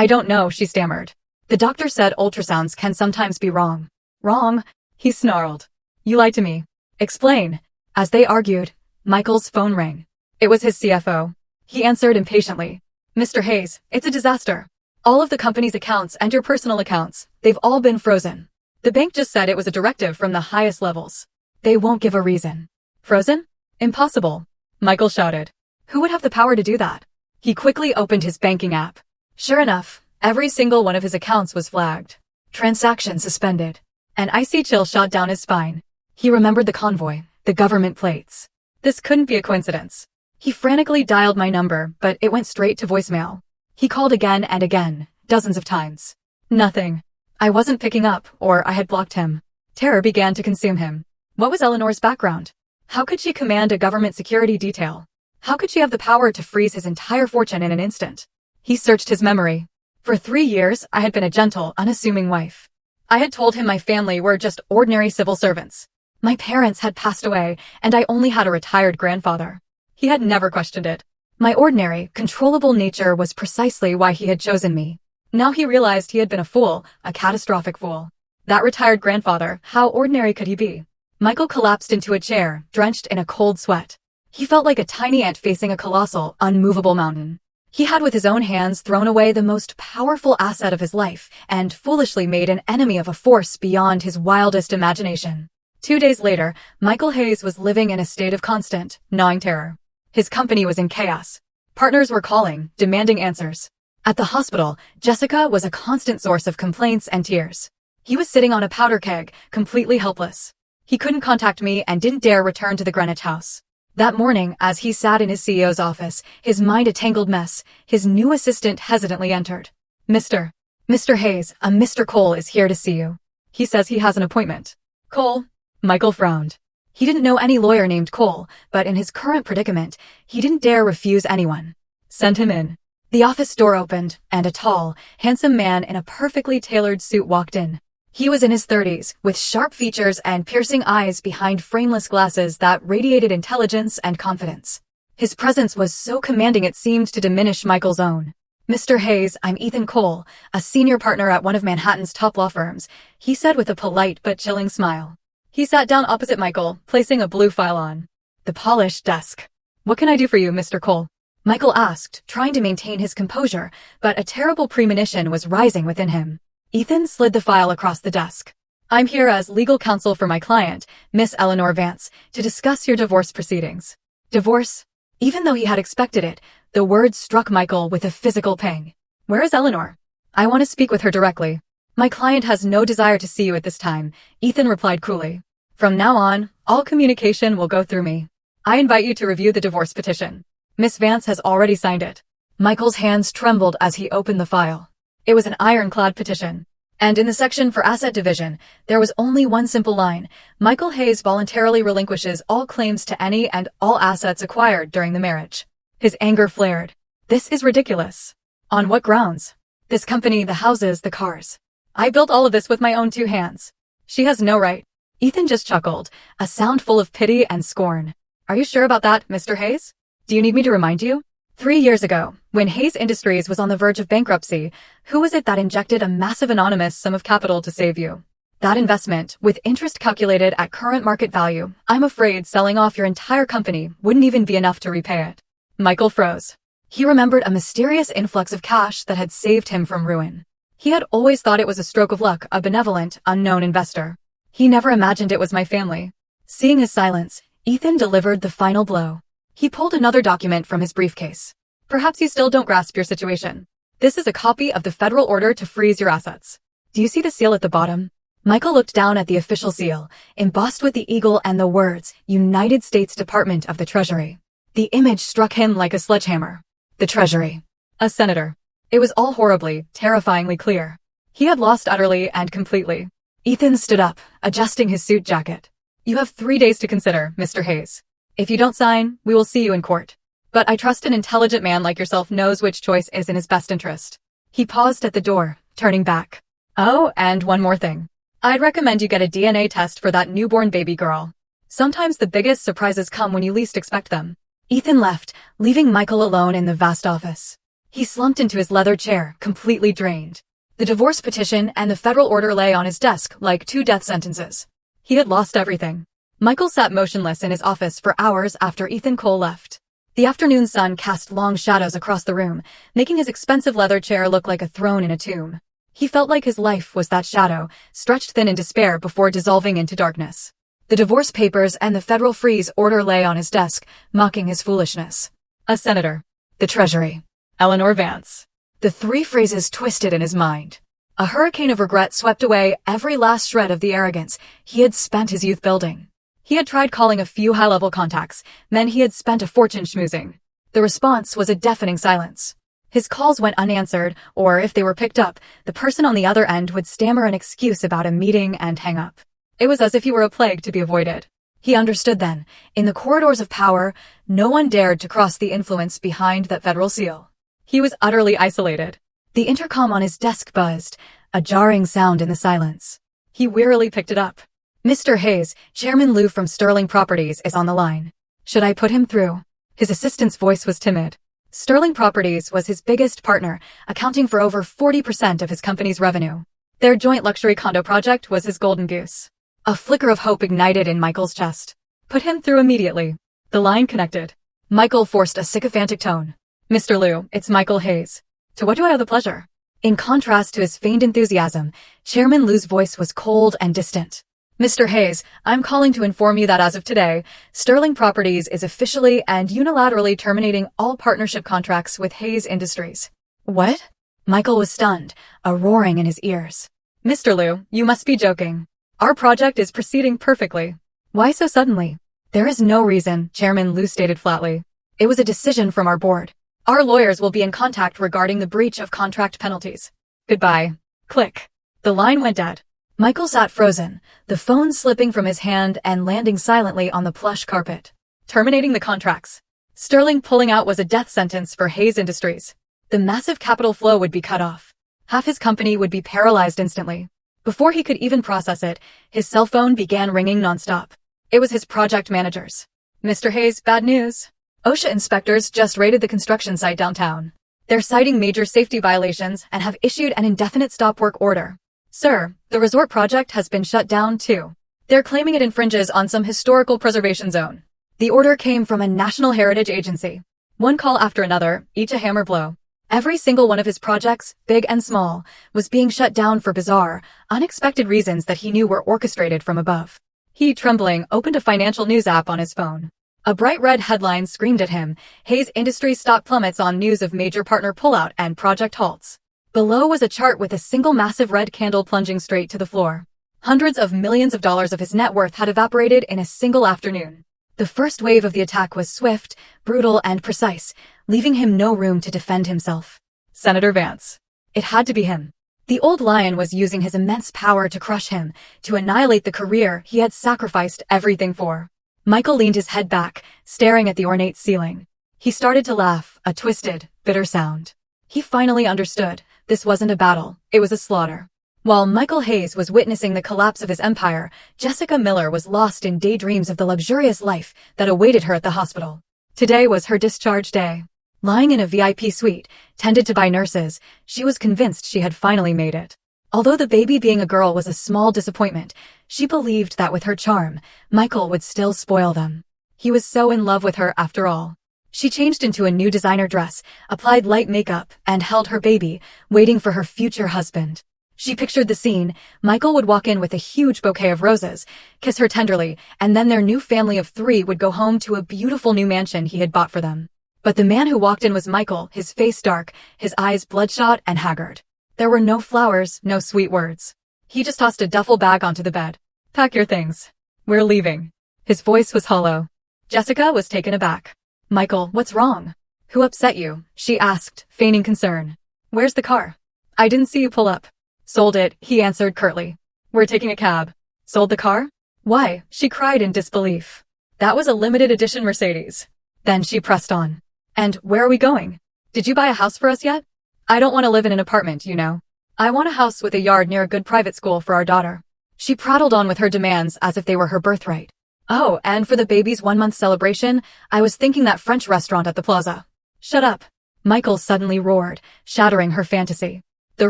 [SPEAKER 1] don't know, she stammered. The doctor said ultrasounds can sometimes be wrong. Wrong? He snarled. You lied to me. Explain. As they argued, Michael's phone rang. It was his CFO. He answered impatiently. Mr. Hayes, it's a disaster. All of the company's accounts and your personal accounts, they've all been frozen. The bank just said it was a directive from the highest levels. They won't give a reason. Frozen? Impossible. Michael shouted. Who would have the power to do that? He quickly opened his banking app. Sure enough, every single one of his accounts was flagged. Transaction suspended. An icy chill shot down his spine. He remembered the convoy, the government plates. This couldn't be a coincidence. He frantically dialed my number, but it went straight to voicemail. He called again and again, dozens of times. Nothing. I wasn't picking up, or I had blocked him. Terror began to consume him. What was Eleanor's background? How could she command a government security detail? How could she have the power to freeze his entire fortune in an instant? He searched his memory. For 3 years, I had been a gentle, unassuming wife. I had told him my family were just ordinary civil servants. My parents had passed away, and I only had a retired grandfather. He had never questioned it. My ordinary, controllable nature was precisely why he had chosen me. Now he realized he had been a fool, a catastrophic fool. That retired grandfather, how ordinary could he be? Michael collapsed into a chair, drenched in a cold sweat. He felt like a tiny ant facing a colossal, unmovable mountain. He had with his own hands thrown away the most powerful asset of his life and foolishly made an enemy of a force beyond his wildest imagination. 2 days later, Michael Hayes was living in a state of constant, gnawing terror. His company was in chaos. Partners were calling, demanding answers. At the hospital, Jessica was a constant source of complaints and tears. He was sitting on a powder keg, completely helpless. He couldn't contact me and didn't dare return to the Greenwich house. That morning, as he sat in his CEO's office, his mind a tangled mess, his new assistant hesitantly entered. Mr. Hayes, a Mr. Cole is here to see you. He says he has an appointment. Cole? Michael frowned. He didn't know any lawyer named Cole, but in his current predicament, he didn't dare refuse anyone. Send him in. The office door opened, and a tall, handsome man in a perfectly tailored suit walked in. He was in his 30s, with sharp features and piercing eyes behind frameless glasses that radiated intelligence and confidence. His presence was so commanding it seemed to diminish Michael's own. Mr. Hayes, I'm Ethan Cole, a senior partner at one of Manhattan's top law firms, he said with a polite but chilling smile. He sat down opposite Michael, placing a blue file on the polished desk. What can I do for you, Mr. Cole? Michael asked, trying to maintain his composure, but a terrible premonition was rising within him. Ethan slid the file across the desk. I'm here as legal counsel for my client, Miss Eleanor Vance, to discuss your divorce proceedings. Divorce? Even though he had expected it, the word struck Michael with a physical pang. Where is Eleanor? I want to speak with her directly. My client has no desire to see you at this time, Ethan replied coolly. From now on, all communication will go through me. I invite you to review the divorce petition. Miss Vance has already signed it. Michael's hands trembled as he opened the file. It was an ironclad petition. And in the section for asset division, there was only one simple line: Michael Hayes voluntarily relinquishes all claims to any and all assets acquired during the marriage. His anger flared. This is ridiculous. On what grounds? This company, the houses, the cars. I built all of this with my own 2 hands. She has no right. Ethan just chuckled, a sound full of pity and scorn. Are you sure about that, Mr. Hayes? Do you need me to remind you? 3 years ago, when Hayes Industries was on the verge of bankruptcy, who was it that injected a massive anonymous sum of capital to save you? That investment, with interest calculated at current market value, I'm afraid selling off your entire company wouldn't even be enough to repay it. Michael froze. He remembered a mysterious influx of cash that had saved him from ruin. He had always thought it was a stroke of luck, a benevolent, unknown investor. He never imagined it was my family. Seeing his silence, Ethan delivered the final blow. He pulled another document from his briefcase. Perhaps you still don't grasp your situation. This is a copy of the federal order to freeze your assets. Do you see the seal at the bottom? Michael looked down at the official seal, embossed with the eagle and the words, United States Department of the Treasury. The image struck him like a sledgehammer. The Treasury. A senator. It was all horribly, terrifyingly clear. He had lost utterly and completely. Ethan stood up, adjusting his suit jacket. You have 3 days to consider, Mr. Hayes. If you don't sign, we will see you in court. But I trust an intelligent man like yourself knows which choice is in his best interest. He paused at the door, turning back. Oh, and one more thing. I'd recommend you get a DNA test for that newborn baby girl. Sometimes the biggest surprises come when you least expect them. Ethan left, leaving Michael alone in the vast office. He slumped into his leather chair, completely drained. The divorce petition and the federal order lay on his desk like 2 death sentences. He had lost everything. Michael sat motionless in his office for hours after Ethan Cole left. The afternoon sun cast long shadows across the room, making his expensive leather chair look like a throne in a tomb. He felt like his life was that shadow, stretched thin in despair before dissolving into darkness. The divorce papers and the federal freeze order lay on his desk, mocking his foolishness. A senator. The Treasury. Eleanor Vance. The 3 phrases twisted in his mind. A hurricane of regret swept away every last shred of the arrogance he had spent his youth building. He had tried calling a few high-level contacts, then he had spent a fortune schmoozing. The response was a deafening silence. His calls went unanswered, or if they were picked up, the person on the other end would stammer an excuse about a meeting and hang up. It was as if he were a plague to be avoided. He understood then, in the corridors of power, no one dared to cross the influence behind that federal seal. He was utterly isolated. The intercom on his desk buzzed, a jarring sound in the silence. He wearily picked it up. Mr. Hayes, Chairman Lou from Sterling Properties is on the line. Should I put him through? His assistant's voice was timid. Sterling Properties was his biggest partner, accounting for over 40% of his company's revenue. Their joint luxury condo project was his golden goose. A flicker of hope ignited in Michael's chest. Put him through immediately. The line connected. Michael forced a sycophantic tone. Mr. Lou, it's Michael Hayes. To what do I owe the pleasure? In contrast to his feigned enthusiasm, Chairman Lou's voice was cold and distant. Mr. Hayes, I'm calling to inform you that as of today, Sterling Properties is officially and unilaterally terminating all partnership contracts with Hayes Industries. What? Michael was stunned, a roaring in his ears. Mr. Lou, you must be joking. Our project is proceeding perfectly. Why so suddenly? There is no reason, Chairman Lou stated flatly. It was a decision from our board. Our lawyers will be in contact regarding the breach of contract penalties. Goodbye. Click. The line went dead. Michael sat frozen, the phone slipping from his hand and landing silently on the plush carpet. Terminating the contracts. Sterling pulling out was a death sentence for Hayes Industries. The massive capital flow would be cut off. Half his company would be paralyzed instantly. Before he could even process it, his cell phone began ringing nonstop. It was his project managers. Mr. Hayes, bad news. OSHA inspectors just raided the construction site downtown. They're citing major safety violations and have issued an indefinite stop work order. Sir, the resort project has been shut down too. They're claiming it infringes on some historical preservation zone. The order came from a National Heritage Agency. One call after another, each a hammer blow. Every single one of his projects, big and small, was being shut down for bizarre, unexpected reasons that he knew were orchestrated from above. He, trembling, opened a financial news app on his phone. A bright red headline screamed at him, Hayes Industries stock plummets on news of major partner pullout and project halts. Below was a chart with a single massive red candle plunging straight to the floor. Hundreds of millions of dollars of his net worth had evaporated in a single afternoon. The first wave of the attack was swift, brutal, and precise, leaving him no room to defend himself. Senator Vance. It had to be him. The old lion was using his immense power to crush him, to annihilate the career he had sacrificed everything for. Michael leaned his head back, staring at the ornate ceiling. He started to laugh, a twisted, bitter sound. He finally understood. This wasn't a battle, it was a slaughter. While Michael Hayes was witnessing the collapse of his empire, Jessica Miller was lost in daydreams of the luxurious life that awaited her at the hospital. Today was her discharge day. Lying in a VIP suite, tended to by nurses, she was convinced she had finally made it. Although the baby being a girl was a small disappointment, she believed that with her charm, Michael would still spoil them. He was so in love with her after all. She changed into a new designer dress, applied light makeup, and held her baby, waiting for her future husband. She pictured the scene. Michael would walk in with a huge bouquet of roses, kiss her tenderly, and then their new family of 3 would go home to a beautiful new mansion he had bought for them. But the man who walked in was Michael, his face dark, his eyes bloodshot and haggard. There were no flowers, no sweet words. He just tossed a duffel bag onto the bed. "Pack your things. We're leaving." His voice was hollow. Jessica was taken aback. "Michael, what's wrong? Who upset you?" she asked, feigning concern. "Where's the car?" "I didn't see you pull up." "Sold it," he answered curtly. "We're taking a cab." "Sold the car? Why?" she cried in disbelief. "That was a limited edition Mercedes." Then she pressed on. "And where are we going? Did you buy a house for us yet?" "I don't want to live in an apartment, you know. I want a house with a yard near a good private school for our daughter." She prattled on with her demands as if they were her birthright. "Oh, and for the baby's 1-month celebration, I was thinking that French restaurant at the plaza." "Shut up." Michael suddenly roared, shattering her fantasy. The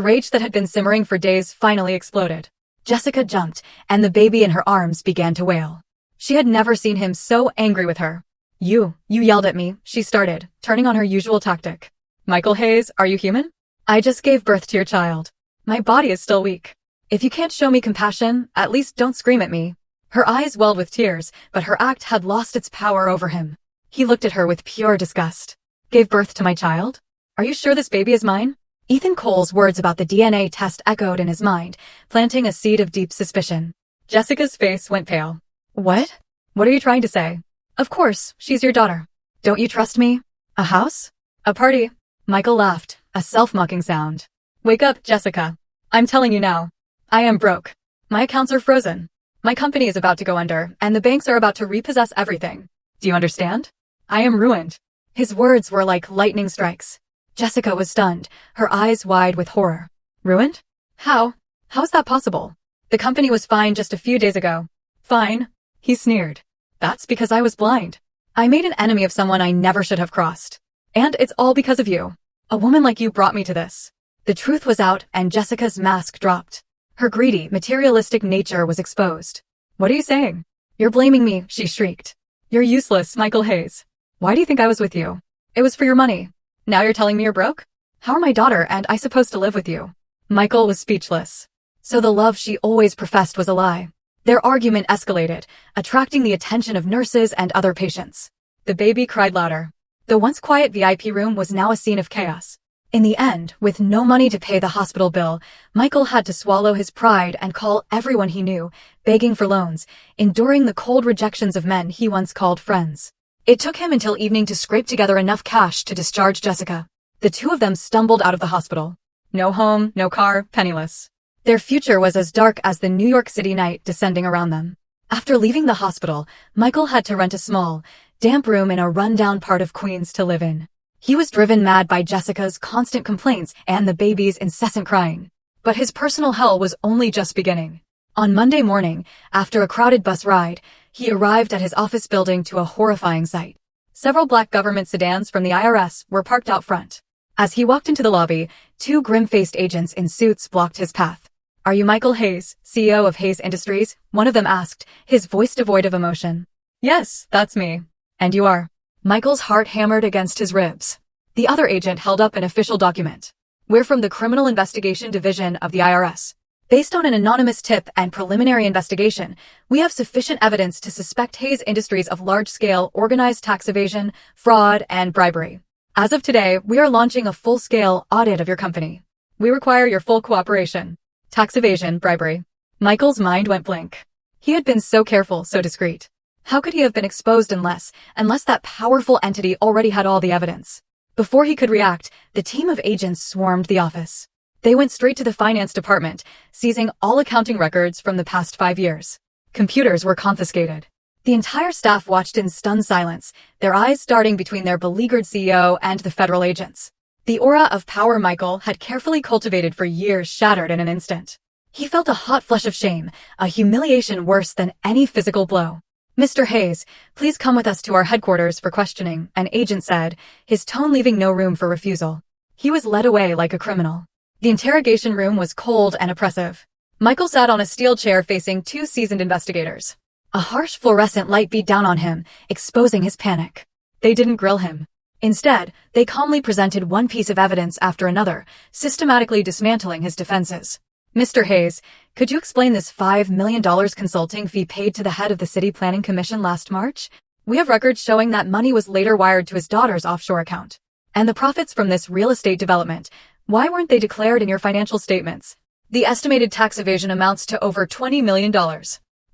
[SPEAKER 1] rage that had been simmering for days finally exploded. Jessica jumped, and the baby in her arms began to wail. She had never seen him so angry with her. You yelled at me," she started, turning on her usual tactic. "Michael Hayes, are you human? I just gave birth to your child. My body is still weak. If you can't show me compassion, at least don't scream at me." Her eyes welled with tears, but her act had lost its power over him. He looked at her with pure disgust. "Gave birth to my child? Are you sure this baby is mine?" Ethan Cole's words about the DNA test echoed in his mind, planting a seed of deep suspicion. Jessica's face went pale. "What? What are you trying to say?" "Of course, she's your daughter. Don't you trust me? A house? A party?" Michael laughed, a self-mocking sound. "Wake up, Jessica. I'm telling you now. I am broke. My accounts are frozen. My company is about to go under, and the banks are about to repossess everything. Do you understand? I am ruined." His words were like lightning strikes. Jessica was stunned, her eyes wide with horror. "Ruined? How? How's that possible? The company was fine just a few days ago." "Fine?" he sneered. "That's because I was blind. I made an enemy of someone I never should have crossed. And it's all because of you. A woman like you brought me to this." The truth was out, and Jessica's mask dropped. Her greedy, materialistic nature was exposed. "What are you saying? You're blaming me," she shrieked. "You're useless, Michael Hayes. Why do you think I was with you? It was for your money. Now you're telling me you're broke? How are my daughter and I supposed to live with you?" Michael was speechless. So the love she always professed was a lie. Their argument escalated, attracting the attention of nurses and other patients. The baby cried louder. The once quiet VIP room was now a scene of chaos. In the end, with no money to pay the hospital bill, Michael had to swallow his pride and call everyone he knew, begging for loans, enduring the cold rejections of men he once called friends. It took him until evening to scrape together enough cash to discharge Jessica. The two of them stumbled out of the hospital. No home, no car, penniless. Their future was as dark as the New York City night descending around them. After leaving the hospital, Michael had to rent a small, damp room in a rundown part of Queens to live in. He was driven mad by Jessica's constant complaints and the baby's incessant crying. But his personal hell was only just beginning. On Monday morning, after a crowded bus ride, he arrived at his office building to a horrifying sight. Several black government sedans from the IRS were parked out front. As he walked into the lobby, 2 grim-faced agents in suits blocked his path. "Are you Michael Hayes, CEO of Hayes Industries?" one of them asked, his voice devoid of emotion. "Yes, that's me." "And you are?" Michael's heart hammered against his ribs. The other agent held up an official document. "We're from the Criminal Investigation Division of the IRS. Based on an anonymous tip and preliminary investigation, we have sufficient evidence to suspect Hayes Industries of large-scale organized tax evasion, fraud, and bribery. As of today, we are launching a full-scale audit of your company." We require your full cooperation. Tax evasion, bribery. Michael's mind went blank. He had been so careful, so discreet. How could he have been exposed unless that powerful entity already had all the evidence? Before he could react, the team of agents swarmed the office. They went straight to the finance department, seizing all accounting records from the past 5 years. Computers were confiscated. The entire staff watched in stunned silence, their eyes darting between their beleaguered CEO and the federal agents. The aura of power Michael had carefully cultivated for years shattered in an instant. He felt a hot flush of shame, a humiliation worse than any physical blow. Mr. Hayes, please come with us to our headquarters for questioning, an agent said, his tone leaving no room for refusal. He was led away like a criminal. The interrogation room was cold and oppressive. Michael sat on a steel chair facing 2 seasoned investigators. A harsh fluorescent light beat down on him, exposing his panic. They didn't grill him. Instead, they calmly presented one piece of evidence after another, systematically dismantling his defenses. Mr. Hayes, could you explain this $5 million consulting fee paid to the head of the City Planning Commission last March? We have records showing that money was later wired to his daughter's offshore account. And the profits from this real estate development, why weren't they declared in your financial statements? The estimated tax evasion amounts to over $20 million.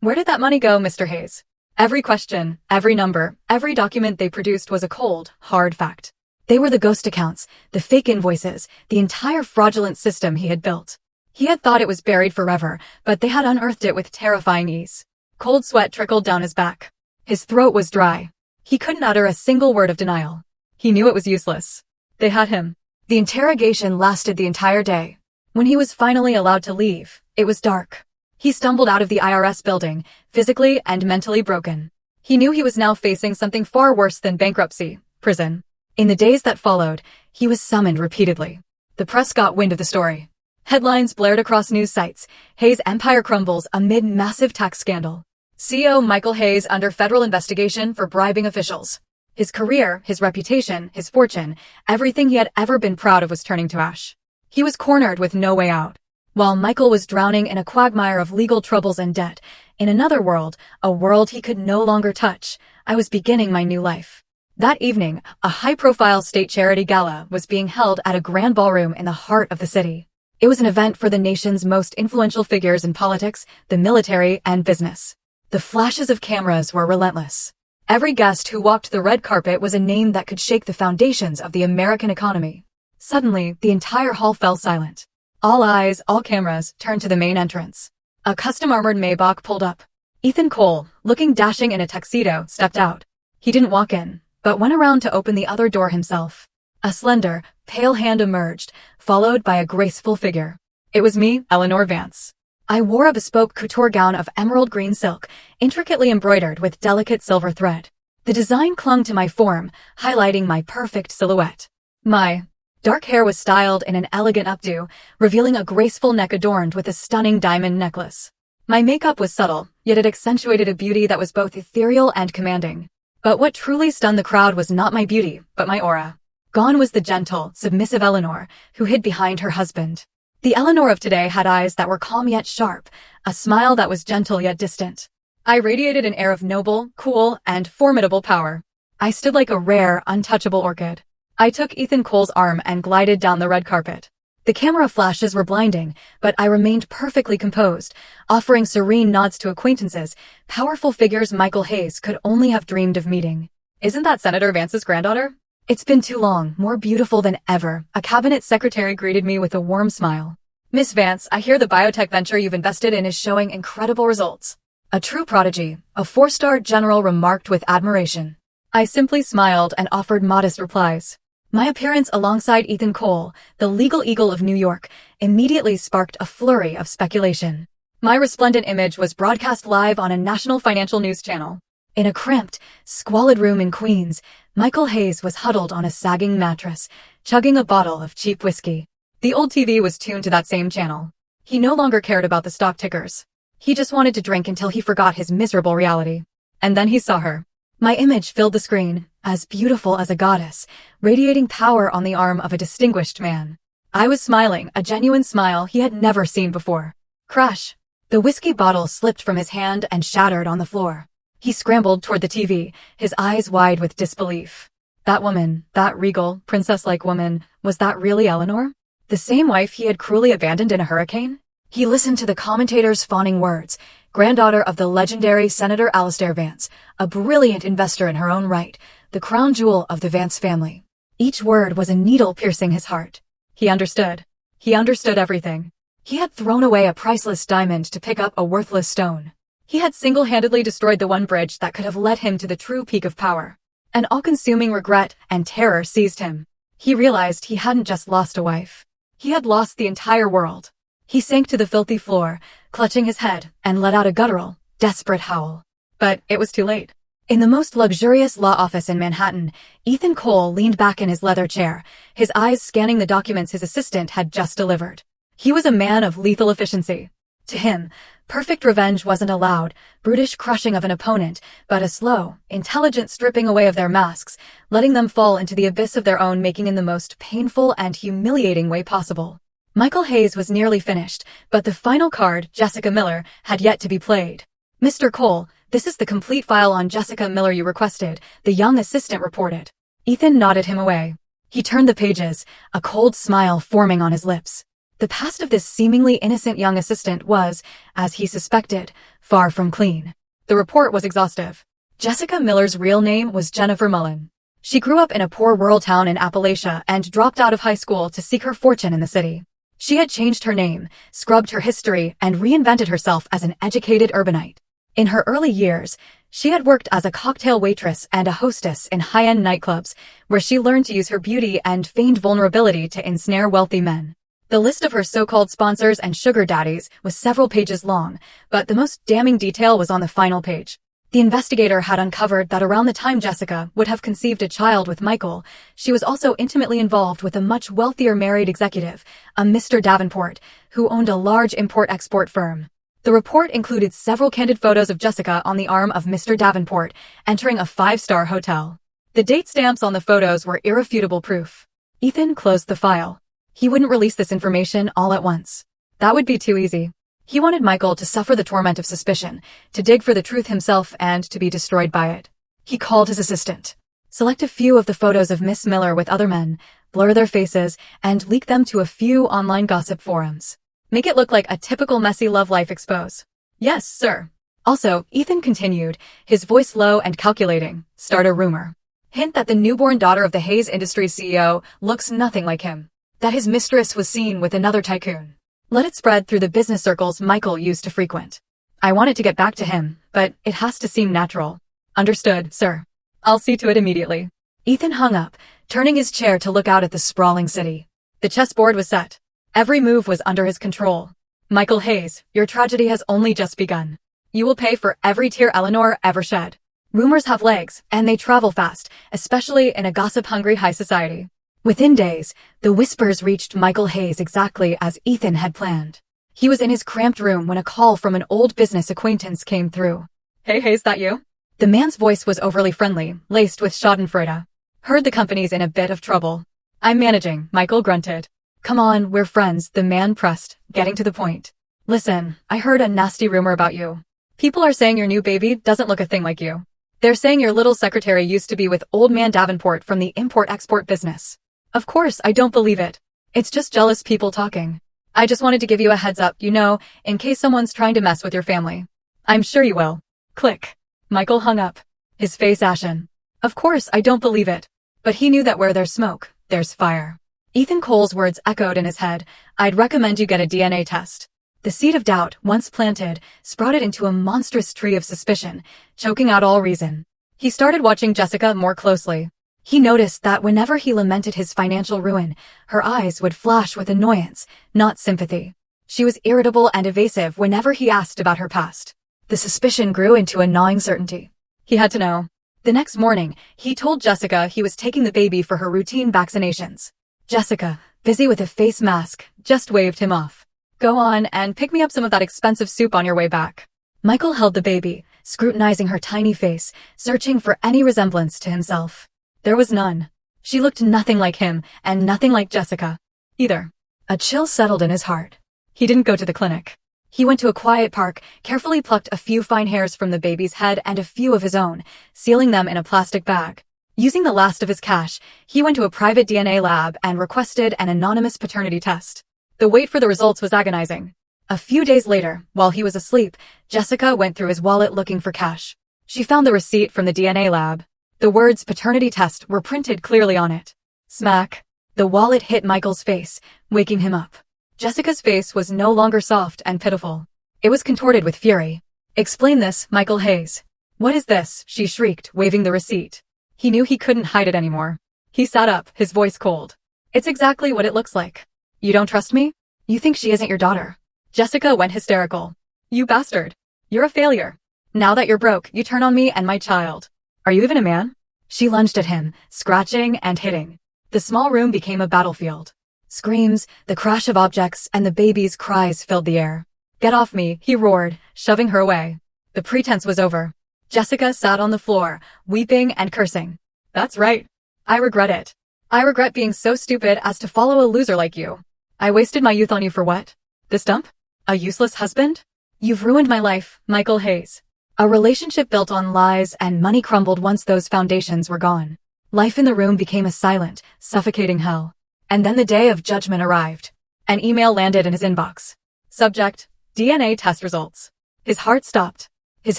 [SPEAKER 1] Where did that money go, Mr. Hayes? Every question, every number, every document they produced was a cold, hard fact. They were the ghost accounts, the fake invoices, the entire fraudulent system he had built. He had thought it was buried forever, but they had unearthed it with terrifying ease. Cold sweat trickled down his back. His throat was dry. He couldn't utter a single word of denial. He knew it was useless. They had him. The interrogation lasted the entire day. When he was finally allowed to leave, it was dark. He stumbled out of the IRS building, physically and mentally broken. He knew he was now facing something far worse than bankruptcy, prison. In the days that followed, he was summoned repeatedly. The press got wind of the story. Headlines blared across news sites. Hayes' empire crumbles amid massive tax scandal. CEO Michael Hayes under federal investigation for bribing officials. His career, his reputation, his fortune, everything he had ever been proud of was turning to ash. He was cornered with no way out. While Michael was drowning in a quagmire of legal troubles and debt, in another world, a world he could no longer touch, I was beginning my new life. That evening, a high-profile state charity gala was being held at a grand ballroom in the heart of the city. It was an event for the nation's most influential figures in politics, the military, and business. The flashes of cameras were relentless. Every guest who walked the red carpet was a name that could shake the foundations of the American economy. Suddenly, the entire hall fell silent. All eyes, all cameras, turned to the main entrance. A custom-armored Maybach pulled up. Ethan Cole, looking dashing in a tuxedo, stepped out. He didn't walk in, but went around to open the other door himself. A slender, pale hand emerged, followed by a graceful figure. It was me, Eleanor Vance. I wore a bespoke couture gown of emerald green silk, intricately embroidered with delicate silver thread. The design clung to my form, highlighting my perfect silhouette. My dark hair was styled in an elegant updo, revealing a graceful neck adorned with a stunning diamond necklace. My makeup was subtle, yet it accentuated a beauty that was both ethereal and commanding. But what truly stunned the crowd was not my beauty, but my aura. Gone was the gentle, submissive Eleanor, who hid behind her husband. The Eleanor of today had eyes that were calm yet sharp, a smile that was gentle yet distant. I radiated an air of noble, cool, and formidable power. I stood like a rare, untouchable orchid. I took Ethan Cole's arm and glided down the red carpet. The camera flashes were blinding, but I remained perfectly composed, offering serene nods to acquaintances, powerful figures Michael Hayes could only have dreamed of meeting. Isn't that Senator Vance's granddaughter? It's been too long, more beautiful than ever. A cabinet secretary greeted me with a warm smile. Miss Vance, I hear the biotech venture you've invested in is showing incredible results. A true prodigy, a 4-star general remarked with admiration. I simply smiled and offered modest replies. My appearance alongside Ethan Cole, the legal eagle of New York, immediately sparked a flurry of speculation. My resplendent image was broadcast live on a national financial news channel. In a cramped, squalid room in Queens, Michael Hayes was huddled on a sagging mattress, chugging a bottle of cheap whiskey. The old TV was tuned to that same channel. He no longer cared about the stock tickers. He just wanted to drink until he forgot his miserable reality. And then he saw her. My image filled the screen, as beautiful as a goddess, radiating power on the arm of a distinguished man. I was smiling, a genuine smile he had never seen before. Crash! The whiskey bottle slipped from his hand and shattered on the floor. He scrambled toward the TV, his eyes wide with disbelief. That woman, that regal, princess-like woman, was that really Eleanor? The same wife he had cruelly abandoned in a hurricane? He listened to the commentators' fawning words. Granddaughter of the legendary Senator Alastair Vance, a brilliant investor in her own right, the crown jewel of the Vance family. Each word was a needle piercing his heart. He understood. He understood everything. He had thrown away a priceless diamond to pick up a worthless stone. He had single-handedly destroyed the one bridge that could have led him to the true peak of power. An all-consuming regret and terror seized him. He realized he hadn't just lost a wife. He had lost the entire world. He sank to the filthy floor, clutching his head, and let out a guttural, desperate howl. But it was too late. In the most luxurious law office in Manhattan, Ethan Cole leaned back in his leather chair, his eyes scanning the documents his assistant had just delivered. He was a man of lethal efficiency. To him, perfect revenge wasn't allowed, brutish crushing of an opponent, but a slow, intelligent stripping away of their masks, letting them fall into the abyss of their own making in the most painful and humiliating way possible. Michael Hayes was nearly finished, but the final card, Jessica Miller, had yet to be played. Mr. Cole, this is the complete file on Jessica Miller you requested, the young assistant reported. Ethan nodded him away. He turned the pages, a cold smile forming on his lips. The past of this seemingly innocent young assistant was, as he suspected, far from clean. The report was exhaustive. Jessica Miller's real name was Jennifer Mullen. She grew up in a poor rural town in Appalachia and dropped out of high school to seek her fortune in the city. She had changed her name, scrubbed her history, and reinvented herself as an educated urbanite. In her early years, she had worked as a cocktail waitress and a hostess in high-end nightclubs, where she learned to use her beauty and feigned vulnerability to ensnare wealthy men. The list of her so-called sponsors and sugar daddies was several pages long, but the most damning detail was on the final page. The investigator had uncovered that around the time Jessica would have conceived a child with Michael, she was also intimately involved with a much wealthier married executive, a Mr. Davenport, who owned a large import-export firm. The report included several candid photos of Jessica on the arm of Mr. Davenport, entering a 5-star hotel. The date stamps on the photos were irrefutable proof. Ethan closed the file. He wouldn't release this information all at once. That would be too easy. He wanted Michael to suffer the torment of suspicion, to dig for the truth himself and to be destroyed by it. He called his assistant. Select a few of the photos of Miss Miller with other men, blur their faces, and leak them to a few online gossip forums. Make it look like a typical messy love life expose. Yes, sir. Also, Ethan continued, his voice low and calculating, start a rumor. Hint that the newborn daughter of the Hayes Industries CEO looks nothing like him. That his mistress was seen with another tycoon. Let it spread through the business circles Michael used to frequent. I wanted to get back to him, but it has to seem natural. Understood, sir. I'll see to it immediately. Ethan hung up, turning his chair to look out at the sprawling city. The chessboard was set. Every move was under his control. Michael Hayes, your tragedy has only just begun. You will pay for every tear Eleanor ever shed. Rumors have legs, and they travel fast, especially in a gossip-hungry high society. Within days, the whispers reached Michael Hayes exactly as Ethan had planned. He was in his cramped room when a call from an old business acquaintance came through. Hey Hayes, that you? The man's voice was overly friendly, laced with schadenfreude. Heard the company's in a bit of trouble. I'm managing, Michael grunted. Come on, we're friends, the man pressed, getting to the point. Listen, I heard a nasty rumor about you. People are saying your new baby doesn't look a thing like you. They're saying your little secretary used to be with old man Davenport from the import-export business. Of course, I don't believe it. It's just jealous people talking. I just wanted to give you a heads up, in case someone's trying to mess with your family. I'm sure you will. Click. Michael hung up, his face ashen. Of course, I don't believe it. But he knew that where there's smoke, there's fire. Ethan Cole's words echoed in his head. I'd recommend you get a DNA test. The seed of doubt, once planted, sprouted into a monstrous tree of suspicion, choking out all reason. He started watching Jessica more closely. He noticed that whenever he lamented his financial ruin, her eyes would flash with annoyance, not sympathy. She was irritable and evasive whenever he asked about her past. The suspicion grew into a gnawing certainty. He had to know. The next morning, he told Jessica he was taking the baby for her routine vaccinations. Jessica, busy with a face mask, just waved him off. Go on and pick me up some of that expensive soup on your way back. Michael held the baby, scrutinizing her tiny face, searching for any resemblance to himself. There was none. She looked nothing like him, and nothing like Jessica, either. A chill settled in his heart. He didn't go to the clinic. He went to a quiet park, carefully plucked a few fine hairs from the baby's head and a few of his own, sealing them in a plastic bag. Using the last of his cash, he went to a private DNA lab and requested an anonymous paternity test. The wait for the results was agonizing. A few days later, while he was asleep, Jessica went through his wallet looking for cash. She found the receipt from the DNA lab. The words paternity test were printed clearly on it. Smack. The wallet hit Michael's face, waking him up. Jessica's face was no longer soft and pitiful. It was contorted with fury. Explain this, Michael Hayes. What is this? She shrieked, waving the receipt. He knew he couldn't hide it anymore. He sat up, his voice cold. It's exactly what it looks like. You don't trust me? You think she isn't your daughter? Jessica went hysterical. You bastard. You're a failure. Now that you're broke, you turn on me and my child. Are you even a man? She lunged at him, scratching and hitting. The small room became a battlefield. Screams, the crash of objects, and the baby's cries filled the air. Get off me, he roared, shoving her away. The pretense was over. Jessica sat on the floor, weeping and cursing. That's right. I regret it. I regret being so stupid as to follow a loser like you. I wasted my youth on you for what? This dump? A useless husband? You've ruined my life, Michael Hayes. A relationship built on lies and money crumbled once those foundations were gone. Life in the room became a silent, suffocating hell. And then the day of judgment arrived. An email landed in his inbox. Subject: DNA test results. His heart stopped. His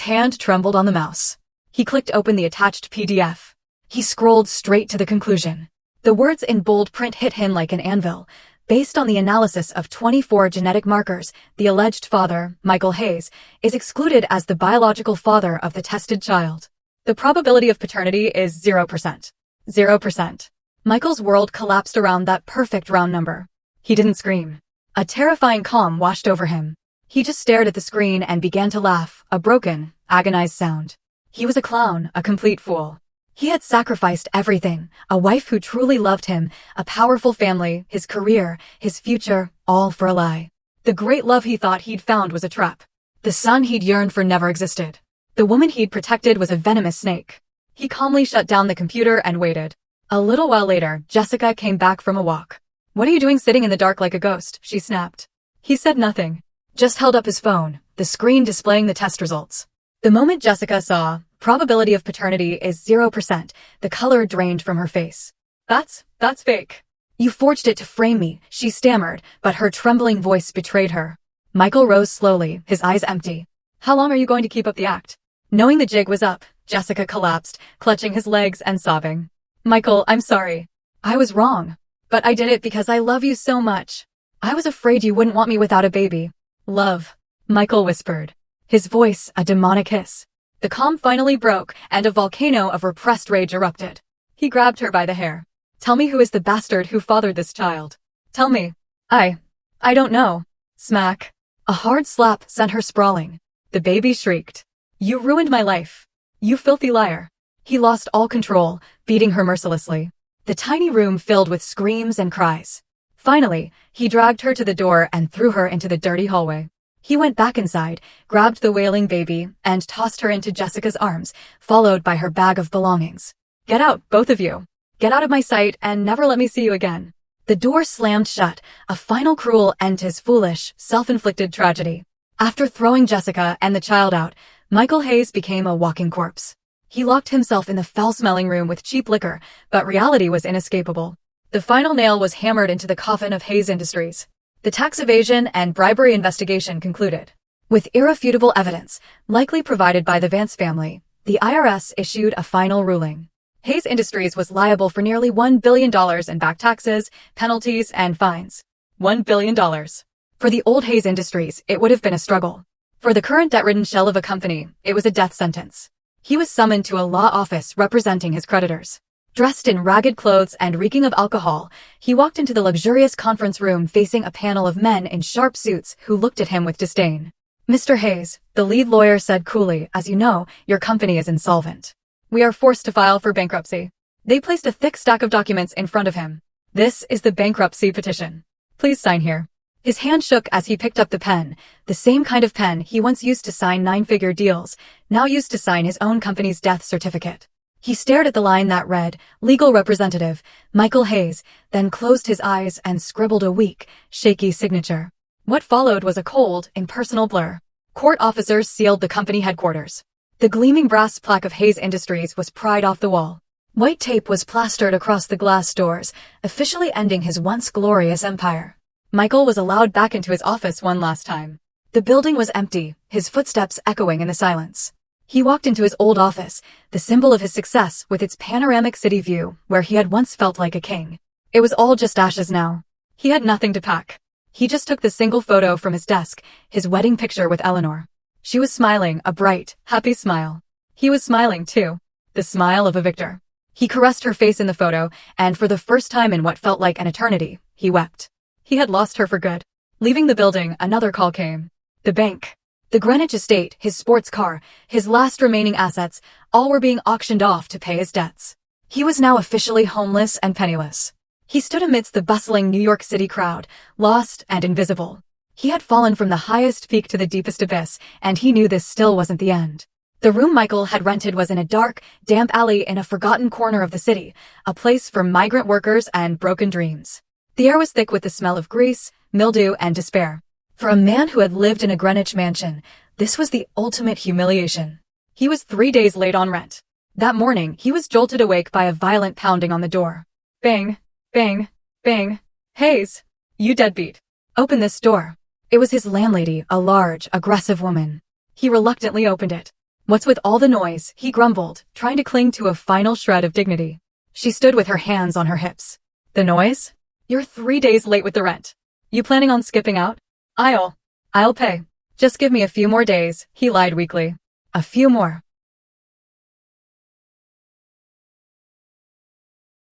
[SPEAKER 1] hand trembled on the mouse. He clicked open the attached PDF. He scrolled straight to the conclusion. The words in bold print hit him like an anvil. Based on the analysis of 24 genetic markers, the alleged father, Michael Hayes, is excluded as the biological father of the tested child. The probability of paternity is 0%. 0%. Michael's world collapsed around that perfect round number. He didn't scream. A terrifying calm washed over him. He just stared at the screen and began to laugh, a broken, agonized sound. He was a clown, a complete fool. He had sacrificed everything, a wife who truly loved him, a powerful family, his career, his future, all for a lie. The great love he thought he'd found was a trap. The son he'd yearned for never existed. The woman he'd protected was a venomous snake. He calmly shut down the computer and waited. A little while later, Jessica came back from a walk. What are you doing sitting in the dark like a ghost? She snapped. He said nothing. Just held up his phone, the screen displaying the test results. The moment Jessica saw, probability of paternity is 0%, the color drained from her face. That's fake. You forged it to frame me, she stammered, but her trembling voice betrayed her. Michael rose slowly, his eyes empty. How long are you going to keep up the act? Knowing the jig was up, Jessica collapsed, clutching his legs and sobbing. Michael, I'm sorry. I was wrong. But I did it because I love you so much. I was afraid you wouldn't want me without a baby. Love. Michael whispered. His voice a demonic hiss. The calm finally broke, and a volcano of repressed rage erupted. He grabbed her by the hair. Tell me who is the bastard who fathered this child. Tell me. I don't know. Smack. A hard slap sent her sprawling. The baby shrieked. You ruined my life. You filthy liar. He lost all control, beating her mercilessly. The tiny room filled with screams and cries. Finally, he dragged her to the door and threw her into the dirty hallway. He went back inside, grabbed the wailing baby, and tossed her into Jessica's arms, followed by her bag of belongings. Get out, both of you. Get out of my sight and never let me see you again. The door slammed shut, a final cruel end to his foolish, self-inflicted tragedy. After throwing Jessica and the child out, Michael Hayes became a walking corpse. He locked himself in the foul-smelling room with cheap liquor, but reality was inescapable. The final nail was hammered into the coffin of Hayes Industries. The tax evasion and bribery investigation concluded. With irrefutable evidence, likely provided by the Vance family, the IRS issued a final ruling. Hayes Industries was liable for nearly $1 billion in back taxes, penalties, and fines. $1 billion. For the old Hayes Industries, it would have been a struggle. For the current debt-ridden shell of a company, it was a death sentence. He was summoned to a law office representing his creditors. Dressed in ragged clothes and reeking of alcohol, he walked into the luxurious conference room facing a panel of men in sharp suits who looked at him with disdain. Mr. Hayes, the lead lawyer said coolly, as you know, your company is insolvent. We are forced to file for bankruptcy. They placed a thick stack of documents in front of him. This is the bankruptcy petition. Please sign here. His hand shook as he picked up the pen, the same kind of pen he once used to sign nine-figure deals, now used to sign his own company's death certificate. He stared at the line that read, Legal Representative, Michael Hayes, then closed his eyes and scribbled a weak, shaky signature. What followed was a cold, impersonal blur. Court officers sealed the company headquarters. The gleaming brass plaque of Hayes Industries was pried off the wall. White tape was plastered across the glass doors, officially ending his once glorious empire. Michael was allowed back into his office one last time. The building was empty, his footsteps echoing in the silence. He walked into his old office, the symbol of his success with its panoramic city view, where he had once felt like a king. It was all just ashes now. He had nothing to pack. He just took the single photo from his desk, his wedding picture with Eleanor. She was smiling, a bright, happy smile. He was smiling too, the smile of a victor. He caressed her face in the photo, and for the first time in what felt like an eternity, he wept. He had lost her for good. Leaving the building, another call came. The bank. The Greenwich estate, his sports car, his last remaining assets, all were being auctioned off to pay his debts. He was now officially homeless and penniless. He stood amidst the bustling New York City crowd, lost and invisible. He had fallen from the highest peak to the deepest abyss, and he knew this still wasn't the end. The room Michael had rented was in a dark, damp alley in a forgotten corner of the city, a place for migrant workers and broken dreams. The air was thick with the smell of grease, mildew, and despair. For a man who had lived in a Greenwich mansion, this was the ultimate humiliation. He was 3 days late on rent. That morning, he was jolted awake by a violent pounding on the door. Bang, bang, bang. Hayes, you deadbeat. Open this door. It was his landlady, a large, aggressive woman. He reluctantly opened it. What's with all the noise, he grumbled, trying to cling to a final shred of dignity. She stood with her hands on her hips. The noise? You're 3 days late with the rent. You planning on skipping out? I'll pay. Just give me a few more days, he lied weakly. A few more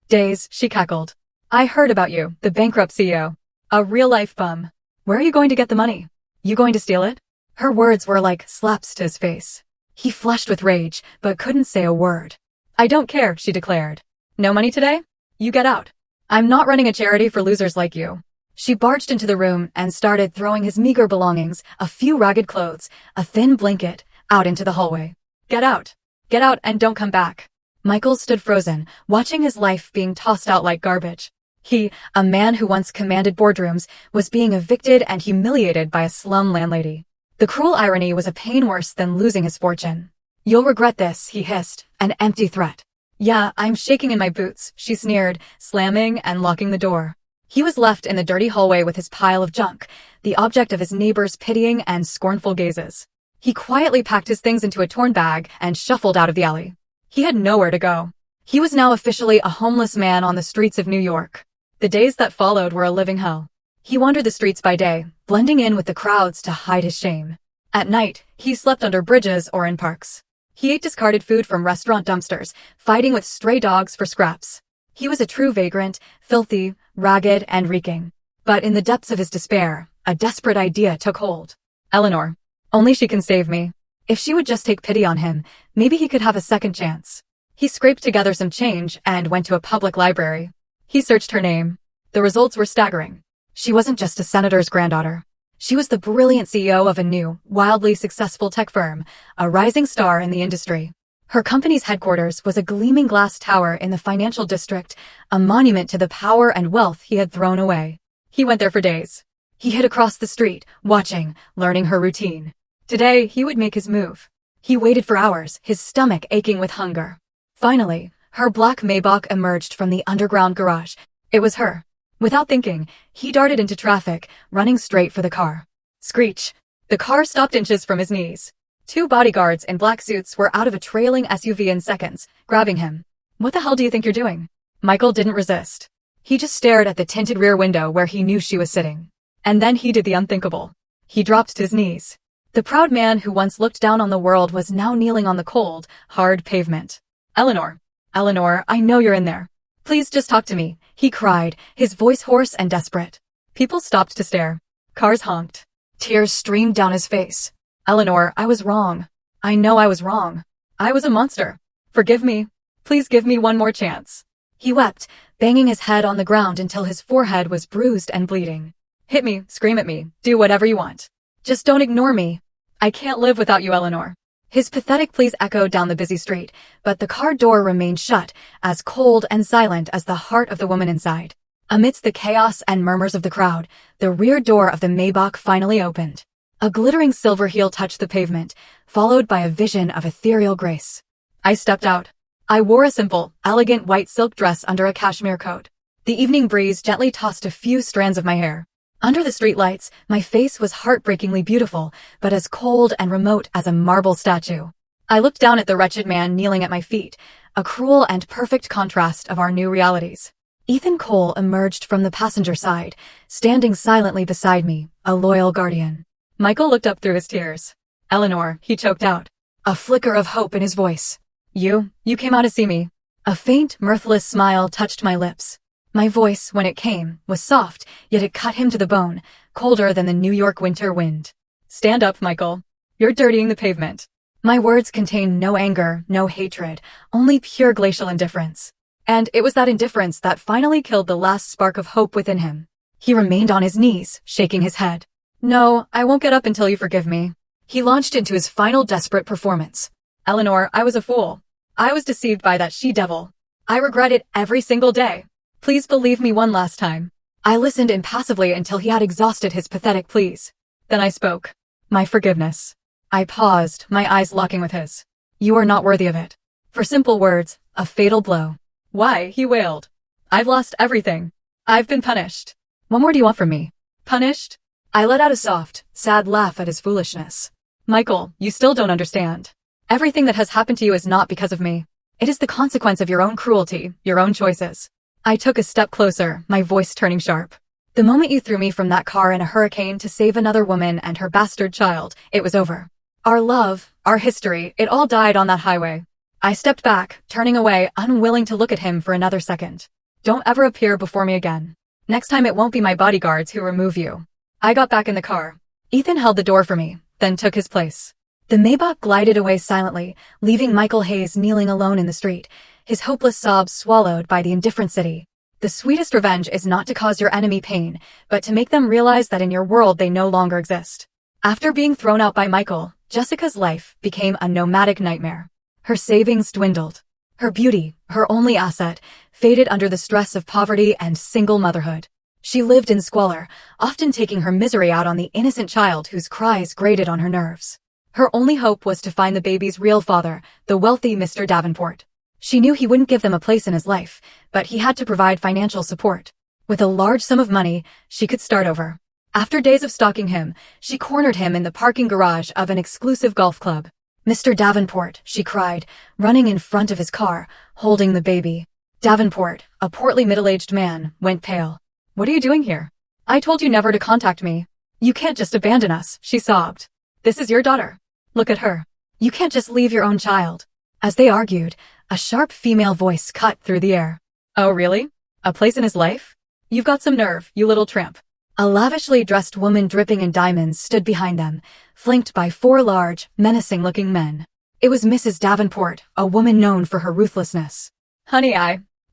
[SPEAKER 1] days, she cackled. I heard about you, the bankrupt CEO. A real-life bum. Where are you going to get the money? You going to steal it? Her words were like slaps to his face. He flushed with rage, but couldn't say a word. I don't care, she declared. No money today? You get out. I'm not running a charity for losers like you. She barged into the room and started throwing his meager belongings, a few ragged clothes, a thin blanket, out into the hallway. Get out. Get out and don't come back. Michael stood frozen, watching his life being tossed out like garbage. He, a man who once commanded boardrooms, was being evicted and humiliated by a slum landlady. The cruel irony was a pain worse than losing his fortune. You'll regret this, he hissed, an empty threat. Yeah, I'm shaking in my boots, she sneered, slamming and locking the door. He was left in the dirty hallway with his pile of junk, the object of his neighbors' pitying and scornful gazes. He quietly packed his things into a torn bag and shuffled out of the alley. He had nowhere to go. He was now officially a homeless man on the streets of New York. The days that followed were a living hell. He wandered the streets by day, blending in with the crowds to hide his shame. At night, he slept under bridges or in parks. He ate discarded food from restaurant dumpsters, fighting with stray dogs for scraps. He was a true vagrant, filthy, ragged, and reeking. But in the depths of his despair, a desperate idea took hold. Eleanor. Only she can save me. If she would just take pity on him, maybe he could have a second chance. He scraped together some change and went to a public library. He searched her name. The results were staggering. She wasn't just a senator's granddaughter. She was the brilliant CEO of a new, wildly successful tech firm, a rising star in the industry. Her company's headquarters was a gleaming glass tower in the financial district, a monument to the power and wealth he had thrown away. He went there for days. He hid across the street, watching, learning her routine. Today, he would make his move. He waited for hours, his stomach aching with hunger. Finally, her black Maybach emerged from the underground garage. It was her. Without thinking, he darted into traffic, running straight for the car. Screech. The car stopped inches from his knees. 2 bodyguards in black suits were out of a trailing SUV in seconds, grabbing him. What the hell do you think you're doing? Michael didn't resist. He just stared at the tinted rear window where he knew she was sitting. And then he did the unthinkable. He dropped to his knees. The proud man who once looked down on the world was now kneeling on the cold, hard pavement. Eleanor. Eleanor, I know you're in there. Please just talk to me, he cried, his voice hoarse and desperate. People stopped to stare. Cars honked. Tears streamed down his face. Eleanor, I was wrong. I know I was wrong. I was a monster. Forgive me. Please give me one more chance. He wept, banging his head on the ground until his forehead was bruised and bleeding. Hit me, scream at me, do whatever you want. Just don't ignore me. I can't live without you, Eleanor. His pathetic pleas echoed down the busy street, but the car door remained shut, as cold and silent as the heart of the woman inside. Amidst the chaos and murmurs of the crowd, the rear door of the Maybach finally opened. A glittering silver heel touched the pavement, followed by a vision of ethereal grace. I stepped out. I wore a simple, elegant white silk dress under a cashmere coat. The evening breeze gently tossed a few strands of my hair. Under the streetlights, my face was heartbreakingly beautiful, but as cold and remote as a marble statue. I looked down at the wretched man kneeling at my feet, a cruel and perfect contrast of our new realities. Ethan Cole emerged from the passenger side, standing silently beside me, a loyal guardian. Michael looked up through his tears. "Eleanor," he choked out, a flicker of hope in his voice. You came out to see me." A faint, mirthless smile touched my lips. My voice, when it came, was soft, yet it cut him to the bone, colder than the New York winter wind. "Stand up, Michael. You're dirtying the pavement." My words contained no anger, no hatred, only pure glacial indifference. And it was that indifference that finally killed the last spark of hope within him. He remained on his knees, shaking his head. "No, I won't get up until you forgive me." He launched into his final desperate performance. "Eleanor, I was a fool. I was deceived by that she-devil. I regret it every single day. Please believe me one last time." I listened impassively until he had exhausted his pathetic pleas. Then I spoke. "My forgiveness." I paused, my eyes locking with his. "You are not worthy of it." For simple words, a fatal blow. "Why?" he wailed. "I've lost everything. I've been punished." "What more do you want from me?" "Punished?" I let out a soft, sad laugh at his foolishness. "Michael, you still don't understand. Everything that has happened to you is not because of me. It is the consequence of your own cruelty, your own choices." I took a step closer, my voice turning sharp. "The moment you threw me from that car in a hurricane to save another woman and her bastard child, it was over. Our love, our history, it all died on that highway." I stepped back, turning away, unwilling to look at him for another second. "Don't ever appear before me again. Next time it won't be my bodyguards who remove you." I got back in the car. Ethan held the door for me, then took his place. The Maybach glided away silently, leaving Michael Hayes kneeling alone in the street, his hopeless sobs swallowed by the indifferent city. The sweetest revenge is not to cause your enemy pain, but to make them realize that in your world they no longer exist. After being thrown out by Michael, Jessica's life became a nomadic nightmare. Her savings dwindled. Her beauty, her only asset, faded under the stress of poverty and single motherhood. She lived in squalor, often taking her misery out on the innocent child whose cries grated on her nerves. Her only hope was to find the baby's real father, the wealthy Mr. Davenport. She knew he wouldn't give them a place in his life, but he had to provide financial support. With a large sum of money, she could start over. After days of stalking him, she cornered him in the parking garage of an exclusive golf club. "Mr. Davenport," she cried, running in front of his car, holding the baby. Davenport, a portly middle-aged man, went pale. "What are you doing here? I told you never to contact me. You can't just abandon us," she sobbed. "This is your daughter. Look at her. You can't just leave your own child." As they argued, a sharp female voice cut through the air. "Oh, really? A place in his life? You've got some nerve, you little tramp." A lavishly dressed woman dripping in diamonds stood behind them, flanked by 4 large, menacing-looking men. It was Mrs. Davenport, a woman known for her ruthlessness. "Honey,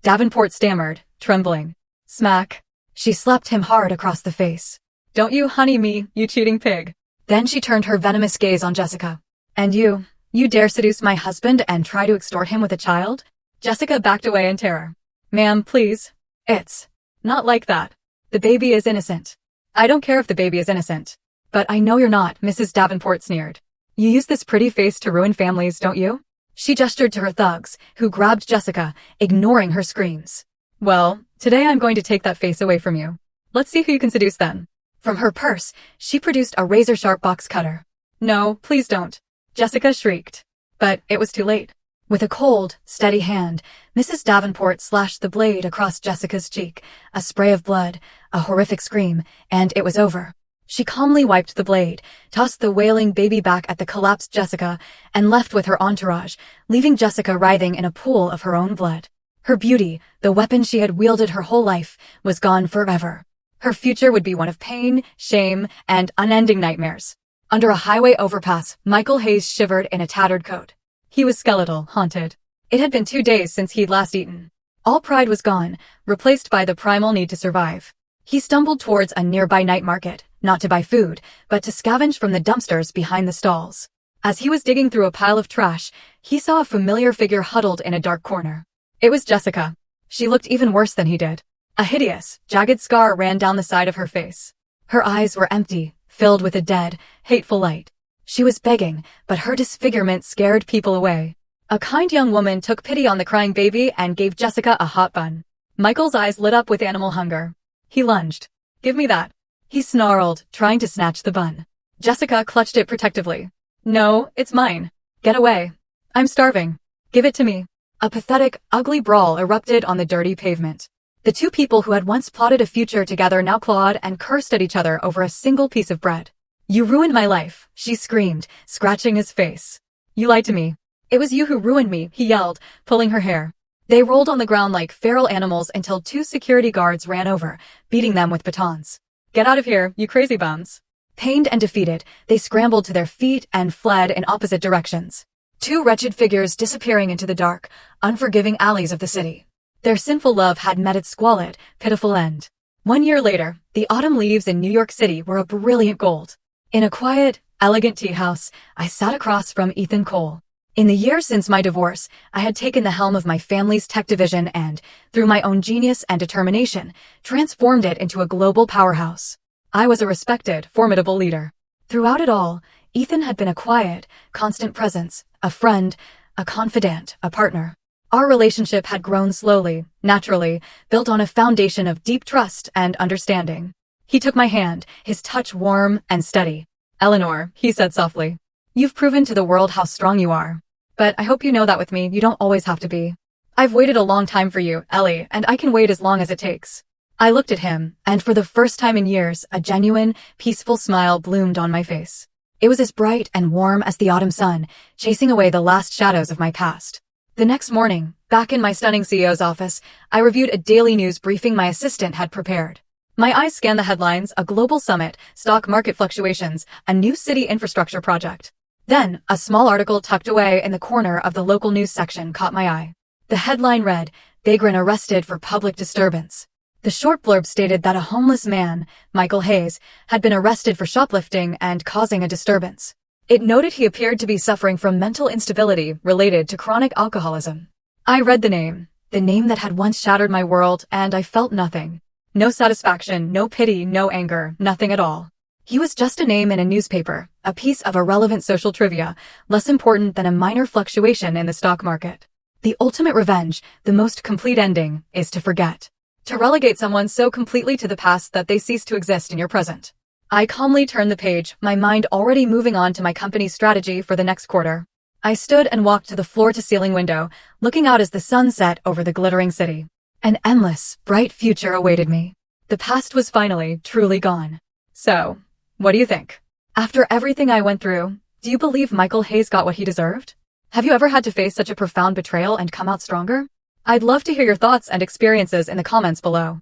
[SPEAKER 1] Davenport stammered, trembling. Smack. She slapped him hard across the face. "Don't you honey me, you cheating pig." Then she turned her venomous gaze on Jessica. "And you dare seduce my husband and try to extort him with a child?" Jessica backed away in terror. "Ma'am, please. It's not like that. The baby is innocent." "I don't care if the baby is innocent. But I know you're not," Mrs. Davenport sneered. "You use this pretty face to ruin families, don't you?" She gestured to her thugs, who grabbed Jessica, ignoring her screams. "Well, today I'm going to take that face away from you. Let's see who you can seduce then." From her purse, she produced a razor-sharp box cutter. "No, please don't," Jessica shrieked. But it was too late. With a cold, steady hand, Mrs. Davenport slashed the blade across Jessica's cheek, a spray of blood, a horrific scream, and it was over. She calmly wiped the blade, tossed the wailing baby back at the collapsed Jessica, and left with her entourage, leaving Jessica writhing in a pool of her own blood. Her beauty, the weapon she had wielded her whole life, was gone forever. Her future would be one of pain, shame, and unending nightmares. Under a highway overpass, Michael Hayes shivered in a tattered coat. He was skeletal, haunted. It had been 2 days since he'd last eaten. All pride was gone, replaced by the primal need to survive. He stumbled towards a nearby night market, not to buy food, but to scavenge from the dumpsters behind the stalls. As he was digging through a pile of trash, he saw a familiar figure huddled in a dark corner. It was Jessica. She looked even worse than he did. A hideous, jagged scar ran down the side of her face. Her eyes were empty, filled with a dead, hateful light. She was begging, but her disfigurement scared people away. A kind young woman took pity on the crying baby and gave Jessica a hot bun. Michael's eyes lit up with animal hunger. He lunged. "Give me that," he snarled, trying to snatch the bun. Jessica clutched it protectively. "No, it's mine. Get away. I'm starving. Give it to me." A pathetic, ugly brawl erupted on the dirty pavement. The two people who had once plotted a future together now clawed and cursed at each other over a single piece of bread. "You ruined my life," she screamed, scratching his face. "You lied to me. It was you who ruined me," he yelled, pulling her hair. They rolled on the ground like feral animals until two security guards ran over, beating them with batons. "Get out of here, you crazy bums." Pained and defeated, they scrambled to their feet and fled in opposite directions. Two wretched figures disappearing into the dark, unforgiving alleys of the city. Their sinful love had met its squalid, pitiful end. 1 year later, the autumn leaves in New York City were a brilliant gold. In a quiet, elegant tea house, I sat across from Ethan Cole. In the years since my divorce, I had taken the helm of my family's tech division and, through my own genius and determination, transformed it into a global powerhouse. I was a respected, formidable leader. Throughout it all, Ethan had been a quiet, constant presence, a friend, a confidant, a partner. Our relationship had grown slowly, naturally, built on a foundation of deep trust and understanding. He took my hand, his touch warm and steady. "Eleanor," he said softly, "you've proven to the world how strong you are. But I hope you know that with me, you don't always have to be. I've waited a long time for you, Ellie, and I can wait as long as it takes." I looked at him, and for the first time in years, a genuine, peaceful smile bloomed on my face. It was as bright and warm as the autumn sun, chasing away the last shadows of my past. The next morning, back in my stunning CEO's office, I reviewed a daily news briefing my assistant had prepared. My eyes scanned the headlines: a global summit, stock market fluctuations, a new city infrastructure project. Then, a small article tucked away in the corner of the local news section caught my eye. The headline read, "Vagrant arrested for public disturbance." The short blurb stated that a homeless man, Michael Hayes, had been arrested for shoplifting and causing a disturbance. It noted he appeared to be suffering from mental instability related to chronic alcoholism. I read the name that had once shattered my world, and I felt nothing. No satisfaction, no pity, no anger, nothing at all. He was just a name in a newspaper, a piece of irrelevant social trivia, less important than a minor fluctuation in the stock market. The ultimate revenge, the most complete ending, is to forget. To relegate someone so completely to the past that they cease to exist in your present. I calmly turned the page, my mind already moving on to my company's strategy for the next quarter. I stood and walked to the floor-to-ceiling window, looking out as the sun set over the glittering city. An endless, bright future awaited me. The past was finally, truly gone. So, what do you think? After everything I went through, do you believe Michael Hayes got what he deserved? Have you ever had to face such a profound betrayal and come out stronger? I'd love to hear your thoughts and experiences in the comments below.